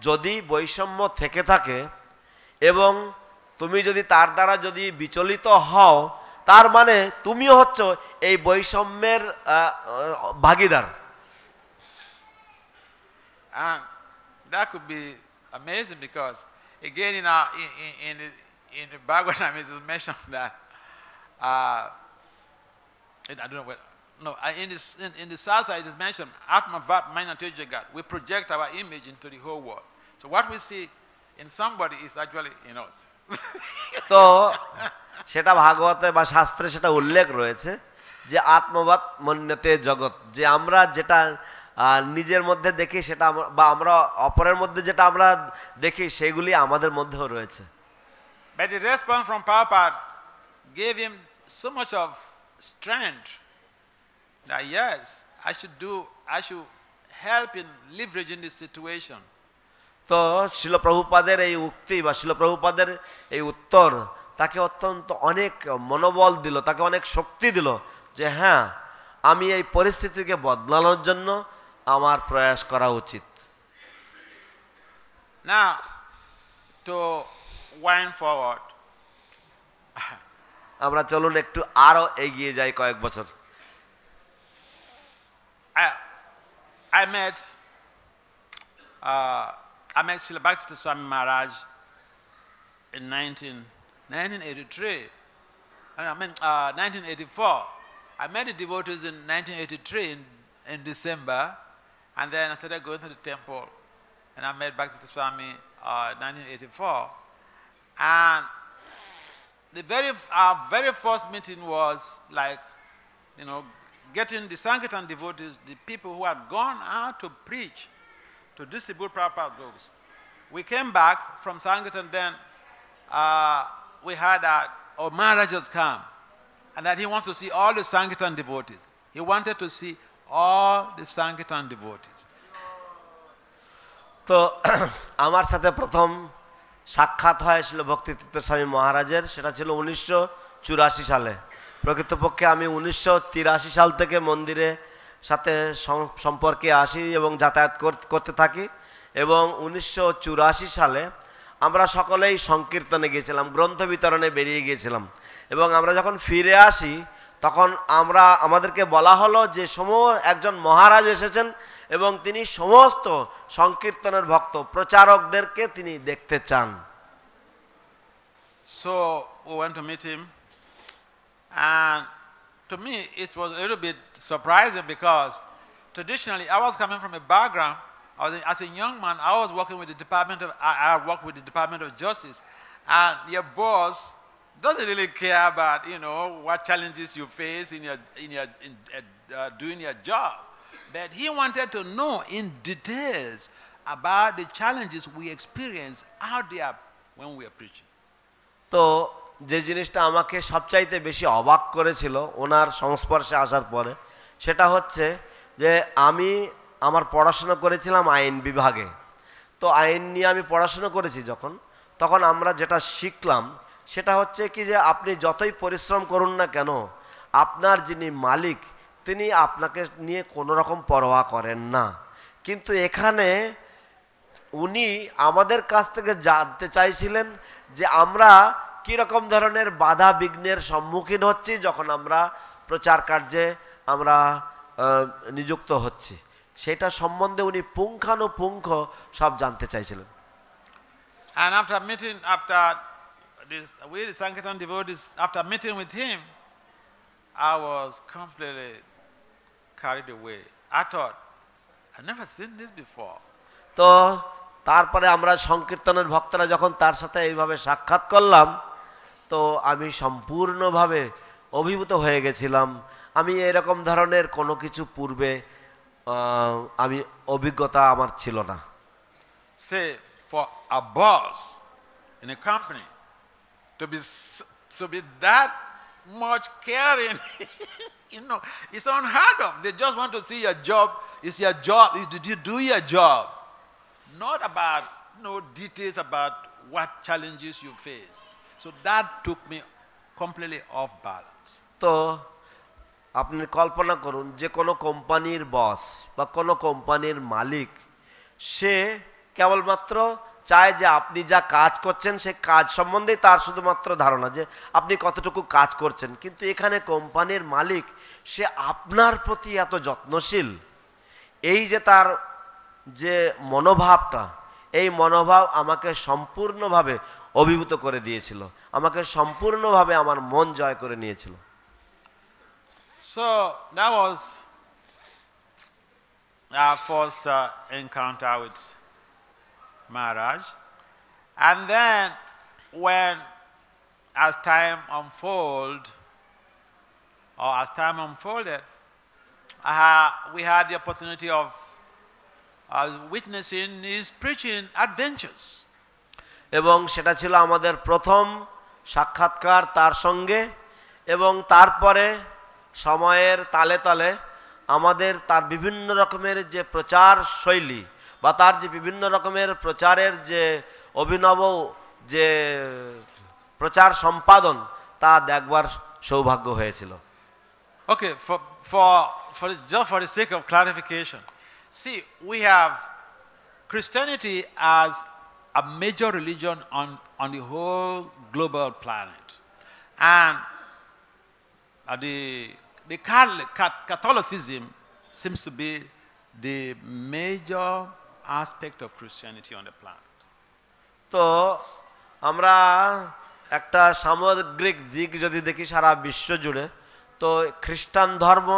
যদি বৈষম্য থেকে থাকে এবং তুমি যদি তার দ্বারা যদি বিচলিত হও, তার মানে তুমিও হচ্ছ এই বৈষম্যের ভাগীদার। And that could be amazing, because again in the Bhagavatam it is mentioned that I don't know where, no, in the Sasa it is mentioned, Atma Vat Mainate Jagat, we project our image into the whole world. So what we see in somebody is actually in us. তো সেটা ভাগবতে বা শাস্ত্রে সেটা উল্লেখ রয়েছে যে আত্মবাদ মন্যতে জগৎ, যে আমরা যেটা নিজের মধ্যে দেখি সেটা বা আমরা অপরের মধ্যে যেটা আমরা দেখি সেগুলি আমাদের মধ্যেও রয়েছে। But the response from Prabhupada gave him so much of strength that yes, I should help in leveraging this situation. তো শিল প্রভুপাদের এই উক্তি বা শিল প্রভুপাদের এই উত্তর তাকে অত্যন্ত অনেক মনোবল দিল, তাকে অনেক শক্তি দিল যে হ্যাঁ, আমি এই পরিস্থিতিকে বদলানোর জন্য আমার প্রয়াস করা উচিত। Now, to wind forward, আমরা চলুন একটু আরো এগিয়ে যাই কয়েক বছর। I met Srila Bhakti Swami Maharaj in 1983. I mean 1984. I met the devotees in 1983 in December, and then I started going to the temple, and I met Bhakti Swami 1984. And the very first meeting was like, getting the Sankirtan devotees, the people who had gone out to preach, to distribute Prabhupada books. We came back from Sankirtan, then we heard that Maharaj has come, and that he wants to see all the Sankirtan devotees. He wanted to see all the Sankirtan devotees. তো আমার সাথে প্রথম সাক্ষাৎ হয়েছিল ভক্তিতীর্থ স্বামী মহারাজের, সেটা ছিল 1984 সালে। প্রকৃতপক্ষে আমি 1983 সাল থেকে মন্দিরে সাথে সম্পর্কে আসি এবং যাতায়াত করতে থাকি, এবং 1984 সালে আমরা সকলেই সংকীর্তনে গিয়েছিলাম, গ্রন্থ বিতরণে বেরিয়ে গিয়েছিলাম, এবং আমরা যখন ফিরে আসি তখন আমাদেরকে বলা হলো যে একজন মহারাজ এসেছেন এবং তিনি সমস্ত সংকীর্তনের ভক্ত প্রচারকদেরকে তিনি দেখতে চান। So we went to meet him, and to me it was a little bit surprising because traditionally I was coming from a background, as a young man I was working with the I worked with the Department of Justice, and your boss doesn't really care about what challenges you face in doing your job, but he wanted to know in details about the challenges we experience out there when we are preaching. তো যে জিনিসটা আমাকে সবচাইতে বেশি অবাক করেছিল ওনার সংস্পর্শে আসার পরে, সেটা হচ্ছে যে আমি আমার পড়াশোনা করেছিলাম আইন বিভাগে। তো আইন নিয়ে আমি পড়াশোনা করেছি তখন আমরা যেটা শিখলাম সেটা হচ্ছে কি যে আপনি যতই পরিশ্রম করুন না কেন, আপনার যিনি মালিক তিনি আপনাকে নিয়ে কোনো রকম পরোয়া করেন না। কিন্তু এখানে উনি আমাদের কাছ থেকে জানতে চাইছিলেন যে আমরা কীরকম ধরনের বাধা বিঘ্নের সম্মুখীন হচ্ছি যখন আমরা প্রচার কার্যে আমরা নিযুক্ত হচ্ছি, সেটা সম্বন্ধে উনি পুঙ্খানুপুঙ্খ সব জানতে চাইছিলেন। And with the Sankirtan devotees, after meeting with him, I was completely carried away. I thought, I've never seen this before. তো তারপরে আমরা সংকীর্তনের ভক্তরা যখন তার সাথে এইভাবে সাক্ষাৎ করলাম, তো আমি সম্পূর্ণভাবে অভিভূত হয়ে গেছিলাম। আমি এরকম ধরনের কোনো কিছু পূর্বে আমি অভিজ্ঞতা আমার ছিল না। Say for a boss in a company to be that much caring, it's unheard of. They just want to see your job. It's your job. Did you do your job? Not about details about what challenges you face. So that took me completely off balance. তো আপনি কল্পনা করুন যে কোনো কোম্পানির বস বা কোনো কোম্পানির মালিক, সে কেবলমাত্র চায় যে আপনি যা কাজ করছেন সে কাজ সম্বন্ধেই তার শুধুমাত্র ধারণা যে আপনি কতটুকু কাজ করছেন, কিন্তু এখানে কোম্পানির মালিক সে আপনার প্রতি এত যত্নশীল, এই যে তার যে মনোভাবটা, এই মনোভাব আমাকে সম্পূর্ণভাবে অভিভূত করে দিয়েছিল, আমাকে সম্পূর্ণভাবে আমার মন জয় করে নিয়েছিল। So that was our first encounter with Maharaj, and then when, as time unfolded, we had the opportunity of witnessing his preaching adventures. এবং সেটা ছিল আমাদের প্রথম সাক্ষাৎকার তার সঙ্গে, এবং তারপরে সময়ের তালে তালে আমাদের তার বিভিন্ন রকমের যে প্রচার শৈলী বা তার যে বিভিন্ন রকমের প্রচারের যে অভিনব যে প্রচার সম্পাদন তা দেখবার সৌভাগ্য হয়েছিল। Okay, just for the sake of clarification, see, we have Christianity as a major religion on the whole global planet, and the Catholicism seems to be the major aspect of Christianity on the planet. তো আমরা একটা সামগ্রিক দিক যদি দেখি সারা বিশ্ব জুড়ে, তো খ্রিস্টান ধর্ম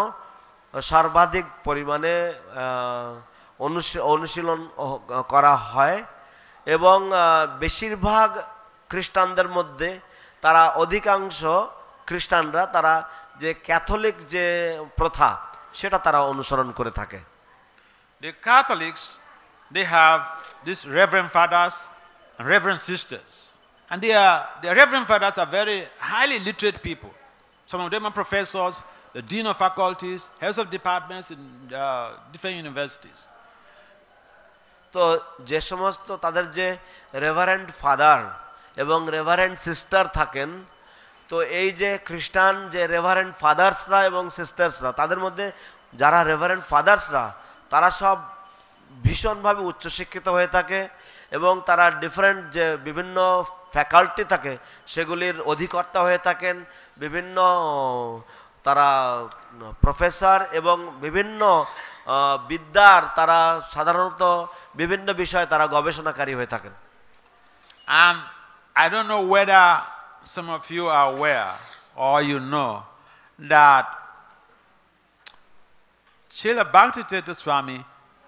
সর্বাধিক পরিমাণে অনুশীলন করা হয়, এবং বেশিরভাগ খ্রিস্টানদের মধ্যে তারা অধিকাংশ খ্রিস্টানরা তারা যে ক্যাথলিক যে প্রথা সেটা তারা অনুসরণ করে থাকে। The Catholics, they have these reverend fathers and reverend sisters, and the reverend fathers are very highly literate people. Some of them are professors, the dean of faculties, heads of departments in different universities. তো যে সমস্ত তাদের যে reverend father এবং reverend sister থাকেন, তো এই যে খ্রিস্টান যে রেভারেন্ড ফাদার্সরা এবং সিস্টার্সরা, তাদের মধ্যে যারা রেভারেন্ড ফাদার্সরা তারা সব ভীষণভাবে উচ্চশিক্ষিত হয়ে থাকে, এবং তারা ডিফারেন্ট যে বিভিন্ন ফ্যাকাল্টি থাকে সেগুলির অধিকর্তা হয়ে থাকেন, বিভিন্ন তারা প্রফেসর এবং বিভিন্ন বিদ্যার তারা সাধারণত বিভিন্ন বিষয়ে তারা গবেষণাকারী হয়ে থাকেন। And I don't know whether some of you are aware or you know that Srila Bhaktivedanta Swami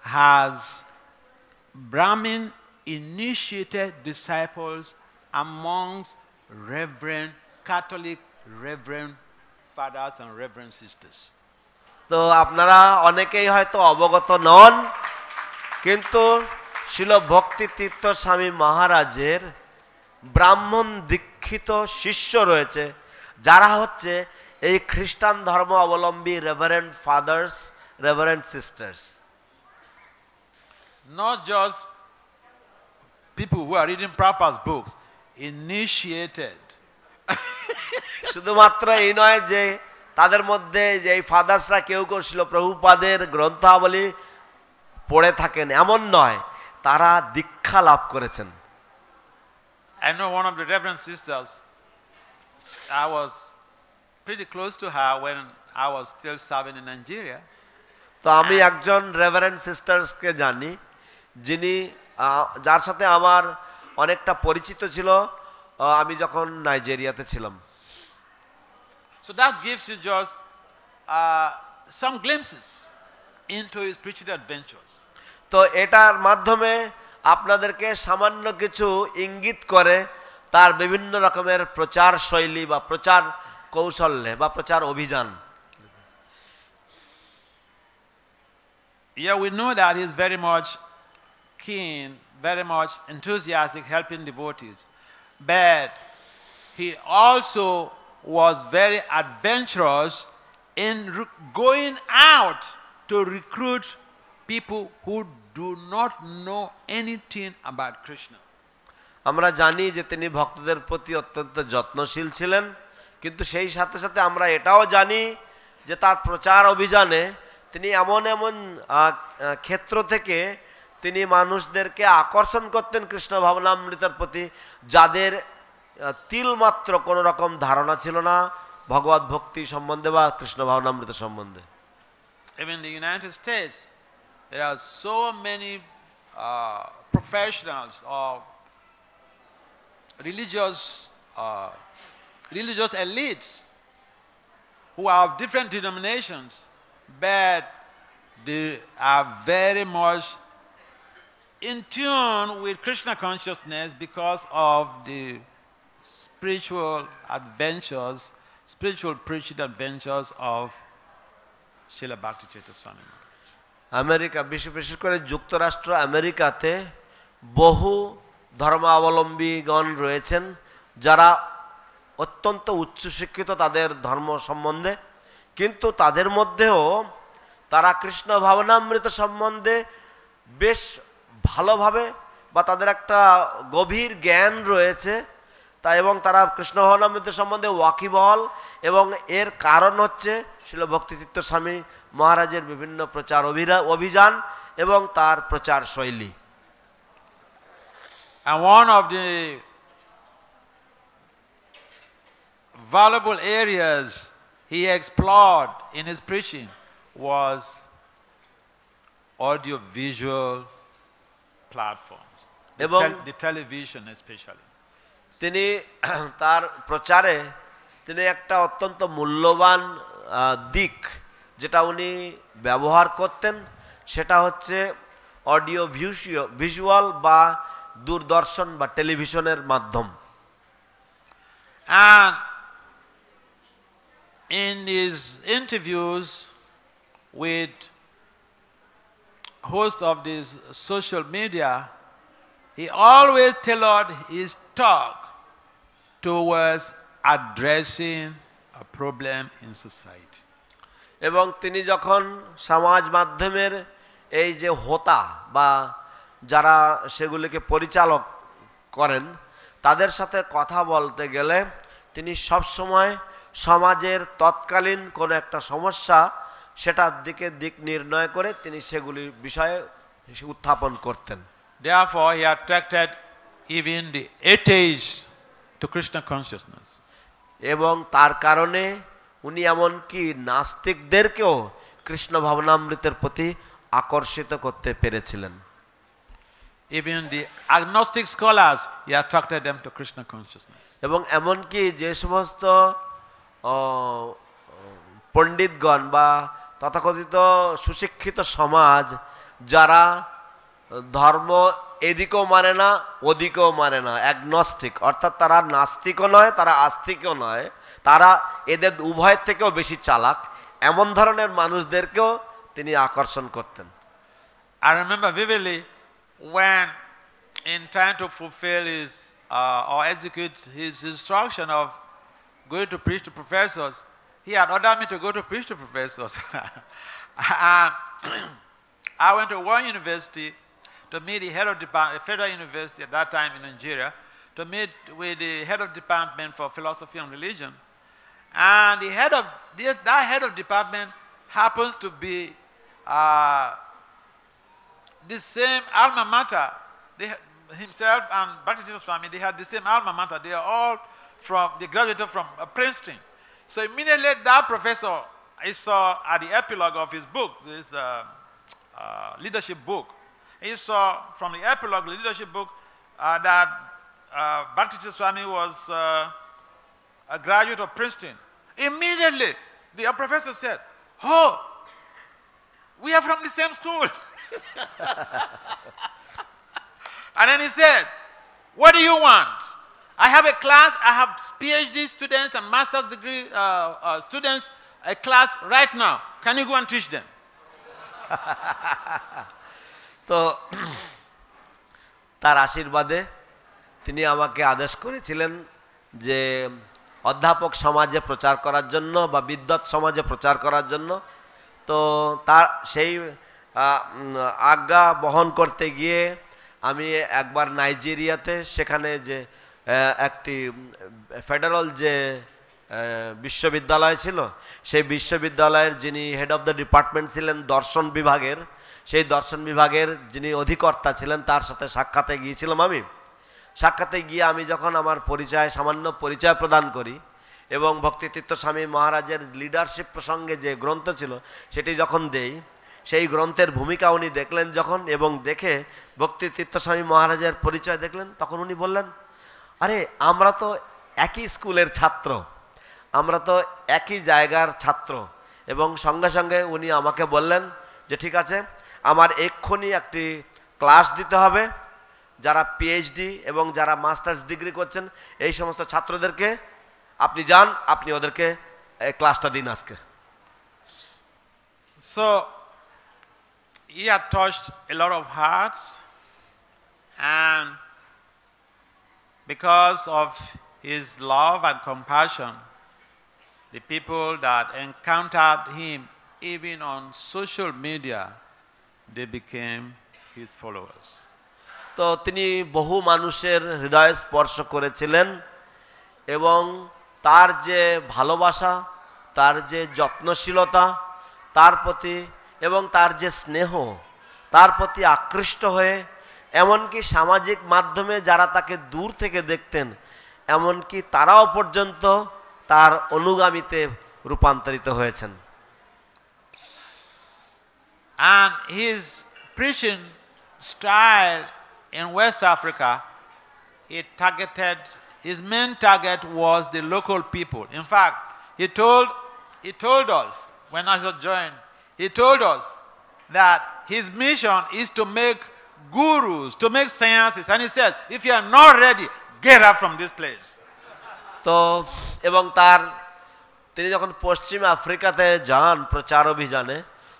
has Brahmin initiated disciples amongst reverend Catholic reverend fathers and reverend sisters. তো আপনারা অনেকেই হয়তো অবগত নন, কিন্তু শিল ভক্তি তীর্থ স্বামী মহারাজের ব্রাহ্মণ দীক্ষিত শিষ্য রয়েছে, যারা হচ্ছে এই খ্রিস্টান ধর্ম অবলম্বী reverend fathers, reverend sisters. Not just people who are reading Prabhupada's books, initiated. শুধুমাত্র এই নয় যে তাদের মধ্যে যে এই ফাদার্সরা কেউ কেউ ছিল প্রভুপাদের গ্রন্থাবলী পড়ে থাকেন এমন নয়, তারা দীক্ষা লাভ করেছেন। I know one of the reverend sisters, I was pretty close to her when I was still serving in Nigeria. তো আমি একজন রেভারেন্ড সিস্টার্সকে জানি, যিনি যার সাথে আমার অনেকটা পরিচিত ছিল আমি যখন নাইজেরিয়াতে ছিলাম। So that gives you just some glimpses into his preaching adventures. তো এটার মাধ্যমে আপনাদেরকে সামান্য কিছু ইঙ্গিত করে তার বিভিন্ন রকমের প্রচার শৈলী বা প্রচার কৌশলে বা প্রচার অভিযান। Yeah, we know that he's very much keen, very much enthusiastic helping devotees, but he also was very adventurous in going out to recruit people who do not know anything about Krishna. আমরা জানি যে তিনি ভক্তদের প্রতি অত্যন্ত যত্নশীল ছিলেন, কিন্তু সেই সাথে সাথে আমরা এটাও জানি যে তার প্রচার অভিযানে তিনি এমন এমন ক্ষেত্র থেকে তিনি মানুষদেরকে আকর্ষণ করতেন কৃষ্ণ ভাবনামৃতের প্রতি, যাদের তিলমাত্র কোনো রকম ধারণা ছিল না ভগবত ভক্তি সম্বন্ধে বা কৃষ্ণ ভাবনামৃত সম্বন্ধে। Even in the United States, there are so many professionals or religious elites who are of different denominations, but they are very much in tune with Krishna consciousness because of the spiritual adventures, spiritual preaching adventures of Srila Bhakti-Chaitanya Swami. America, বিশেষ করে যুক্তরাষ্ট্র আমেরিকাতে বহু ধর্মাবলম্বীগণ রয়েছেন যারা অত্যন্ত উচ্চশিক্ষিত তাদের ধর্ম সম্বন্ধে, কিন্তু তাদের মধ্যেও তারা কৃষ্ণ ভাবনামৃত সম্বন্ধে বেশ ভালোভাবে বা তাদের একটা গভীর জ্ঞান রয়েছে তা, এবং তারা কৃষ্ণ ভাবনামৃত সম্বন্ধে ওয়াকিবহল, এবং এর কারণ হচ্ছে শিল ভক্তিতীর্থ স্বামী মহারাজের বিভিন্ন প্রচার অভিযান এবং তার প্রচার শৈলী। And one of the valuable areas he explored in his preaching was audio-visual platforms, the television especially. তিনি তার প্রচারে তিনি একটা অত্যন্ত মূল্যবান দিক যেটা উনি ব্যবহার করতেন সেটা হচ্ছে অডিও ভিজুয়াল বা দূরদর্শন বা টেলিভিশনের মাধ্যম। And in his interviews with hosts of this social media, he always tailored his talk towards addressing a problem in society. এবং তিনি যখন সমাজ মাধ্যমের এই যে হোতা বা যারা সেগুলিকে পরিচালক করেন তাদের সাথে কথা বলতে গেলে তিনি সব সময় সমাজের তৎকালীন কোনো একটা সমস্যা সেটার দিক নির্ণয় করে তিনি সেগুলির বিষয়ে উত্থাপন করতেন। Therefore, he attracted even the atheists to Krishna consciousness. এবং তার কারণে উনি এমনকি নাস্তিকদেরকেও কৃষ্ণ ভাবনামৃতের প্রতি আকর্ষিত করতে পেরেছিলেন। Even the agnostic scholars, he attracted them to Krishna consciousness. এবং এমনকি যে সমস্ত পণ্ডিতগণ বা তথাকথিত সুশিক্ষিত সমাজ যারা ধর্ম এদিকেও মানে না ওদিকেও মানে না, অ্যাগনস্টিক, অর্থাৎ তারা নাস্তিকও নয় তারা আস্তিকও নয়, তারা এদের উভয়ের থেকেও বেশি চালাক, এমন ধরনের মানুষদেরকেও তিনি আকর্ষণ করতেন। I remember vividly when in trying to fulfill his or execute his instruction of going to preach to professors, he had ordered me to go to preach to professors. I went to one university to meet the head of department, a federal university at that time in Nigeria, to meet with the head of department for philosophy and religion. And the head of that head of department happens to be the same alma mater. Himself and Bhakti-Chaitanya Swami, they had the same alma mater. They are all they graduated from Princeton. So immediately that professor, I saw at the epilogue of his book, this leadership book, he saw from the epilogue leadership book that Bhakti-Chaitanya Swami was a graduate of Princeton. Immediately the professor said, "Oh, we are from the same school." And then he said, "What do you want? I have a class, I have PhD students and master's degree students, a class right now. Can you go and teach them?" তো তার আশীর্বাদে তিনি আমাকে আদেশ করেছিলেন যে অধ্যাপক সমাজে প্রচার করার জন্য বা বিদ্বৎ সমাজে প্রচার করার জন্য। তো তার সেই আজ্ঞা বহন করতে গিয়ে আমি একবার নাইজেরিয়াতে সেখানে যে একটি ফেডারাল যে বিশ্ববিদ্যালয় ছিল সেই বিশ্ববিদ্যালয়ের যিনি হেড অফ দ্য ডিপার্টমেন্ট ছিলেন দর্শন বিভাগের, সেই দর্শন বিভাগের যিনি অধিকর্তা ছিলেন তার সাথে সাক্ষাতে গিয়েছিলাম আমি। সাক্ষাতে গিয়ে আমি যখন আমার সামান্য পরিচয় প্রদান করি এবং ভক্তিতীর্থ স্বামী মহারাজের লিডারশিপ প্রসঙ্গে যে গ্রন্থ ছিল সেটি যখন দেই, সেই গ্রন্থের ভূমিকা উনি দেখলেন যখন এবং দেখে ভক্তিতীর্থ স্বামী মহারাজের পরিচয় দেখলেন, তখন উনি বললেন, "আরে আমরা তো একই স্কুলের ছাত্র, আমরা তো একই জায়গার ছাত্র।" এবং সঙ্গে সঙ্গে উনি আমাকে বললেন যে ঠিক আছে, আমার এক্ষুনি একটি ক্লাস দিতে হবে, যারা পিএইচডি এবং যারা মাস্টার্স ডিগ্রি করছেন এই সমস্ত ছাত্রদেরকে আপনি যান, আপনি ওদেরকে এই ক্লাসটা দিন আজকে। So he had touched a lot of hearts, and because of his love and compassion, the people that encountered him even on social media, they became his followers. তো তিনি বহু মানুষের হৃদয় স্পর্শ করেছিলেন এবং তার যে ভালোবাসা, তার যে যত্নশীলতা তার প্রতি এবং তার যে স্নেহ তার প্রতি আকৃষ্ট হয়ে এমনকি সামাজিক মাধ্যমে যারা তাকে দূর থেকে দেখতেন এমনকি তারাও পর্যন্ত তার অনুগামীতে রূপান্তরিত হয়েছেন। And his preaching style in West Africa, his main target was the local people. In fact, he told us when I joined, he told us that his mission is to make gurus, to make sciences. And he said, if you are not ready, get up from this place. তো এবং তিনি যখন পশ্চিম আফ্রিকাতে যান প্রচার অভিযানে,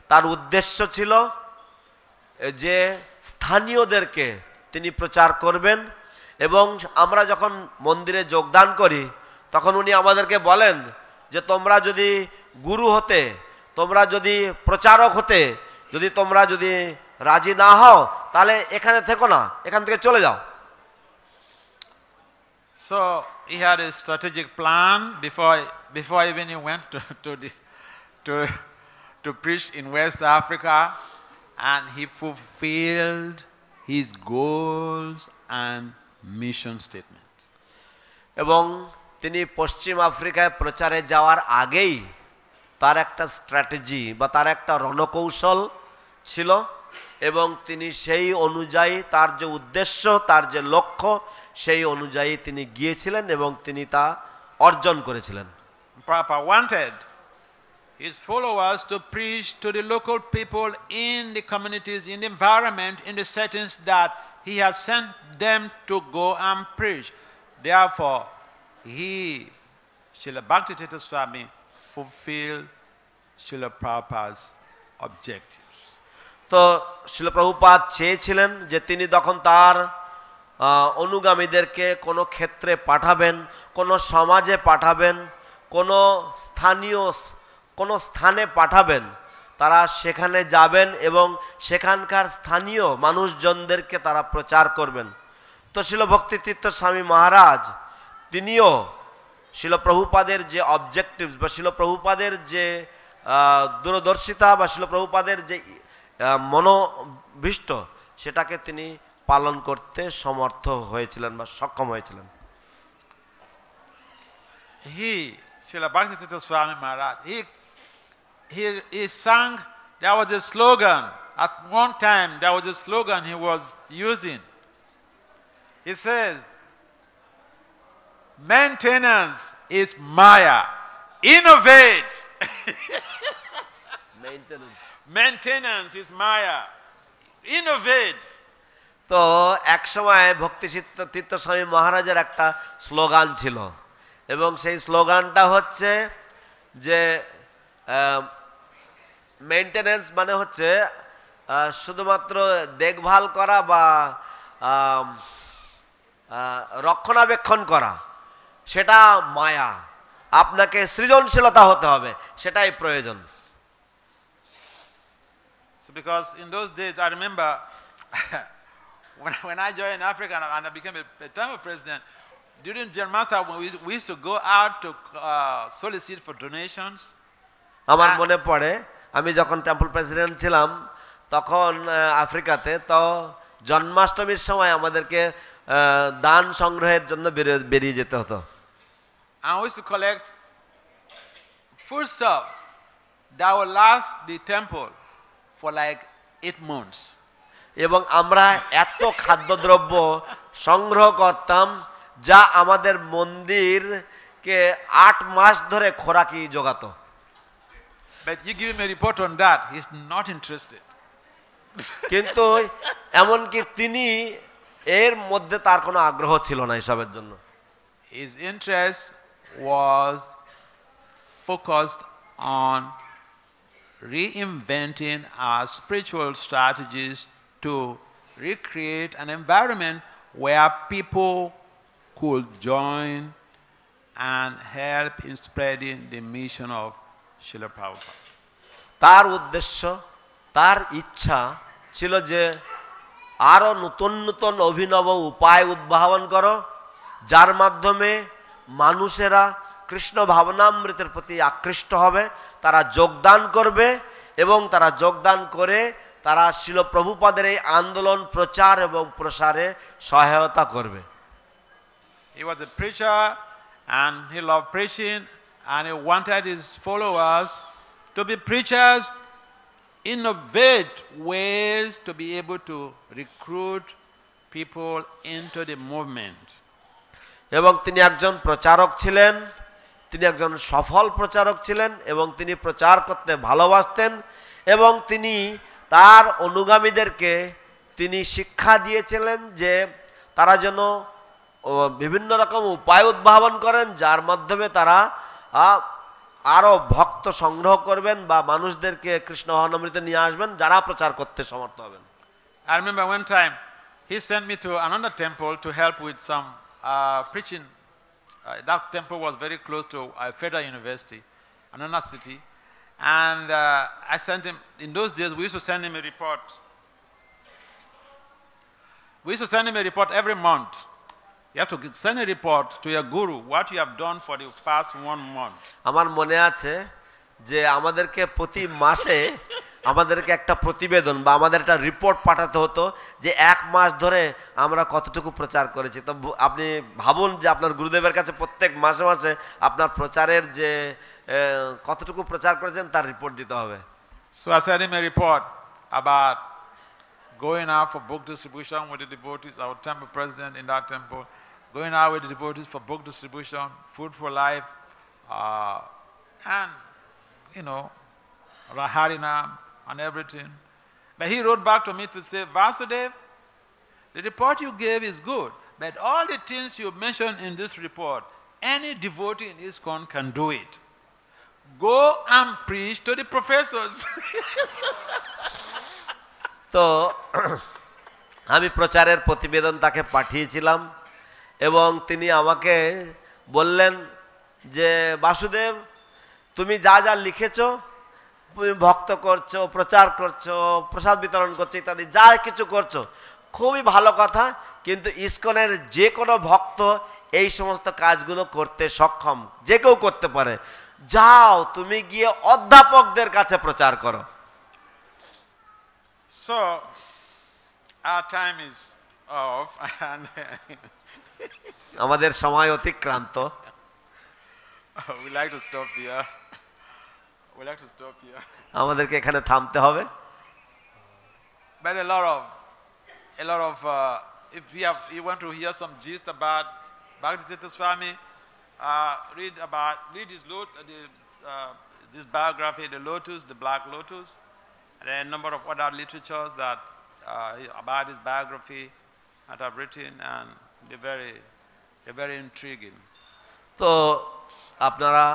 তার উদ্দেশ্য ছিল যে স্থানীয়দেরকে তিনি প্রচার করবেন। এবং আমরা যখন মন্দিরে যোগদান করি তখন উনি আমাদেরকে বলেন যে তোমরা যদি গুরু হতে, তোমরা যদি প্রচারক হতে, তোমরা যদি রাজি না হও তাহলে এখানে থেকো না, এখান থেকে চলে যাও। So he had a strategic plan before even he went to preach in West Africa, and he fulfilled his goals and mission statement. এবং তিনি পশ্চিম আফ্রিকায় প্রচারে যাওয়ার আগেই তার একটা স্ট্র্যাটেজি বা তার একটা রণকৌশল ছিল এবং তিনি সেই অনুযায়ী তার যে উদ্দেশ্য, তার যে লক্ষ্য সেই অনুযায়ী তিনি গিয়েছিলেন এবং তিনি তা অর্জন করেছিলেন। Papa wanted his followers to preach to the local people in the communities, in the environment, in the settings that he has sent them to go and preach. Therefore, Srila Bhaktivedanta Swami, fulfilled Srila Prabhupada's objectives. তো শিল প্রভুপাদ চেয়েছিলেন যে তিনি যখন তার অনুগামীদেরকে কোনো ক্ষেত্রে পাঠাবেন, কোনো সমাজে পাঠাবেন, কোনো স্থানে পাঠাবেন, তারা সেখানে যাবেন এবং সেখানকার স্থানীয় মানুষজনদেরকে তারা প্রচার করবেন। তো শিল ভক্তিতীর্থ স্বামী মহারাজ তিনিও শিল প্রভুপাদের যে অবজেক্টিভস বা শিল প্রভুপাদের যে দূরদর্শিতা বা শিল প্রভুপাদের যে মনোভীষ্ট সেটাকে তিনি পালন করতে সমর্থ হয়েছিলেন বা সক্ষম হয়েছিলেন। Srila Bhaktivedanta Swami Maharaj, he sang, there was a slogan, at one time there was a slogan he was using. He says, maintenance is Maya, innovate. Maintenance is Maya, innovate. তো এক সময় ভক্তি তীর্থ স্বামী মহারাজের একটা স্লোগান ছিল এবং সেই স্লোগানটা হচ্ছে যে মেইনটেনেন্স মানে হচ্ছে শুধুমাত্র দেখভাল করা বা রক্ষণাবেক্ষণ করা, সেটা মায়া, আপনাকে সৃজনশীলতা হতে হবে, সেটাই প্রয়োজন। So because in those days I remember when I joined Africa and I became a temple president, during General Master we used to go out to solicit for donations. আমার মনে পড়ে আমি যখন টেম্পল প্রেসিডেন্ট ছিলাম তখন আফ্রিকাতে, তো জন্মাষ্টমীর সময় আমাদেরকে দান সংগ্রহের জন্য বেরিয়ে যেতে হতো। And we used to collect food stuff that would last the temple for like 8 months. এবং আমরা এত খাদ্যদ্রব্য সংগ্রহ করতাম যা আমাদের মন্দিরকে 8 মাস ধরে খোরাকি যোগাতো। But you give him a report on that, he's not interested. কিন্তু এমনকি তিনি এর মধ্যে তার কোনো আগ্রহ ছিল না এসবের জন্য। His interest was focused on reinventing our spiritual strategies to recreate an environment where people could join and help in spreading the mission of Srila Prabhupada. তার উদ্দেশ্য, তার ইচ্ছা ছিল যে আরো নতুন নতুন অভিনব উপায় উদ্ভাবন করো, যার মাধ্যমে মানুষেরা কৃষ্ণ ভাবনামৃতের প্রতি আকৃষ্ট হবে, তারা যোগদান করবে এবং তারা যোগদান করে তারা শিল প্রভুপাদের এই আন্দোলন প্রচার এবং প্রসারে সহায়তা করবে। He was a preacher and he loved preaching, and he wanted his followers to be preachers, innovate ways to be able to recruit people into the movement. এবং তিনি একজন প্রচারক ছিলেন, তিনি একজন সফল প্রচারক ছিলেন এবং তিনি প্রচার করতে ভালোবাসতেন এবং তিনি তার অনুগামীদেরকে তিনি শিক্ষা দিয়েছিলেন যে তারা যেন বিভিন্ন রকম উপায় উদ্ভাবন করেন, যার মাধ্যমে তারা আরো ভক্ত সংগ্রহ করবেন বা মানুষদেরকে কৃষ্ণ ভাবনামৃতে নিয়ে আসবেন, যারা প্রচার করতে সমর্থ হবেন। I remember one time he sent me to another temple to help with some preaching. That temple was very close to Federal University, another city, and I sent him. In those days, we used to send him a report. We used to send him a report every month. You have to send a report to your guru what you have done for the past 1 month. আমার মনে আছে যে আমাদেরকে প্রতি মাসে আমাদেরকে একটা প্রতিবেদন বা আমাদের একটা রিপোর্ট পাঠাতে হতো যে 1 মাস ধরে আমরা কতটুকু প্রচার করেছি। তো আপনি ভাবুন যে আপনার গুরুদেবের কাছে প্রত্যেক মাসে মাসে আপনার প্রচারের যে কতটুকু প্রচার করেছেন তার রিপোর্ট দিতে হবে। So I sent him a report about going out for book distribution with the devotees, our temple president in that temple, going out with the devotees for book distribution, food for life, and, you know, Harinam and everything. But he wrote back to me to say, Vasudev, the report you gave is good, but all the things you mentioned in this report, any devotee in ISKCON can do it. Go and preach to the professors. তো আমি প্রচারের প্রতিবেদন তাকে পাঠিয়েছিলাম এবং তিনি আমাকে বললেন যে বাসুদেব, তুমি যা যা লিখেছো, তুমি ভক্ত করছো, প্রচার করছো, প্রসাদ বিতরণ করছো ইত্যাদি যা কিছু করছো, খুবই ভালো কথা, কিন্তু ইসকনের যে কোনো ভক্ত এই সমস্ত কাজগুলো করতে সক্ষম, যে কেউ করতে পারে। যাও তুমি গিয়ে অধ্যাপকদের কাছে প্রচার করো। So, our time is off, and আমাদের সময় অতিক্রান্ত। we like to stop here. We like to stop here. আমাদেরকে এখানে থামতে হবে। But a lot of, if you want to hear some gist about Bhaktisiddhanta Swami, read this biography, the Lotus, the Black Lotus, and a number of other literatures that about his biography that I've written, and they're very intriguing. তো আপনারা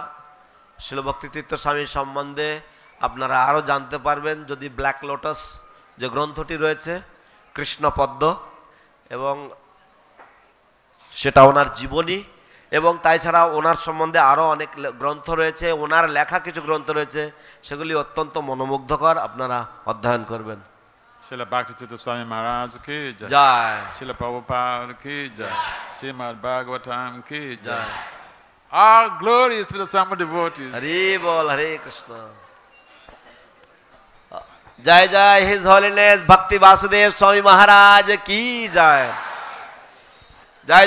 শিল ভক্তিতীর্থ স্বামীর সম্বন্ধে আপনারা আরও জানতে পারবেন যদি ব্ল্যাক লোটাস যে গ্রন্থটি রয়েছে কৃষ্ণপদ্ম, এবং সেটা ওনার জীবনী, এবং তাই ছাড়া ওনার সম্বন্ধে আরও অনেক গ্রন্থ রয়েছে, ওনার লেখা কিছু গ্রন্থ রয়েছে, সেগুলি অত্যন্ত মনোমুগ্ধকর, আপনারা অধ্যয়ন করবেন। Srila Bhaktisiddhanta Swami Maharaj ki jai. জয়। Srila Prabhupada ki jai. Srimad Bhagavatam ki jai. All glories to the Sangha devotees. Hari বল, হরে কৃষ্ণ। জয় জয় হিজ হলিনেস ভক্তি বাসুদেব স্বামী মহারাজ কি জয়। জয় জয়।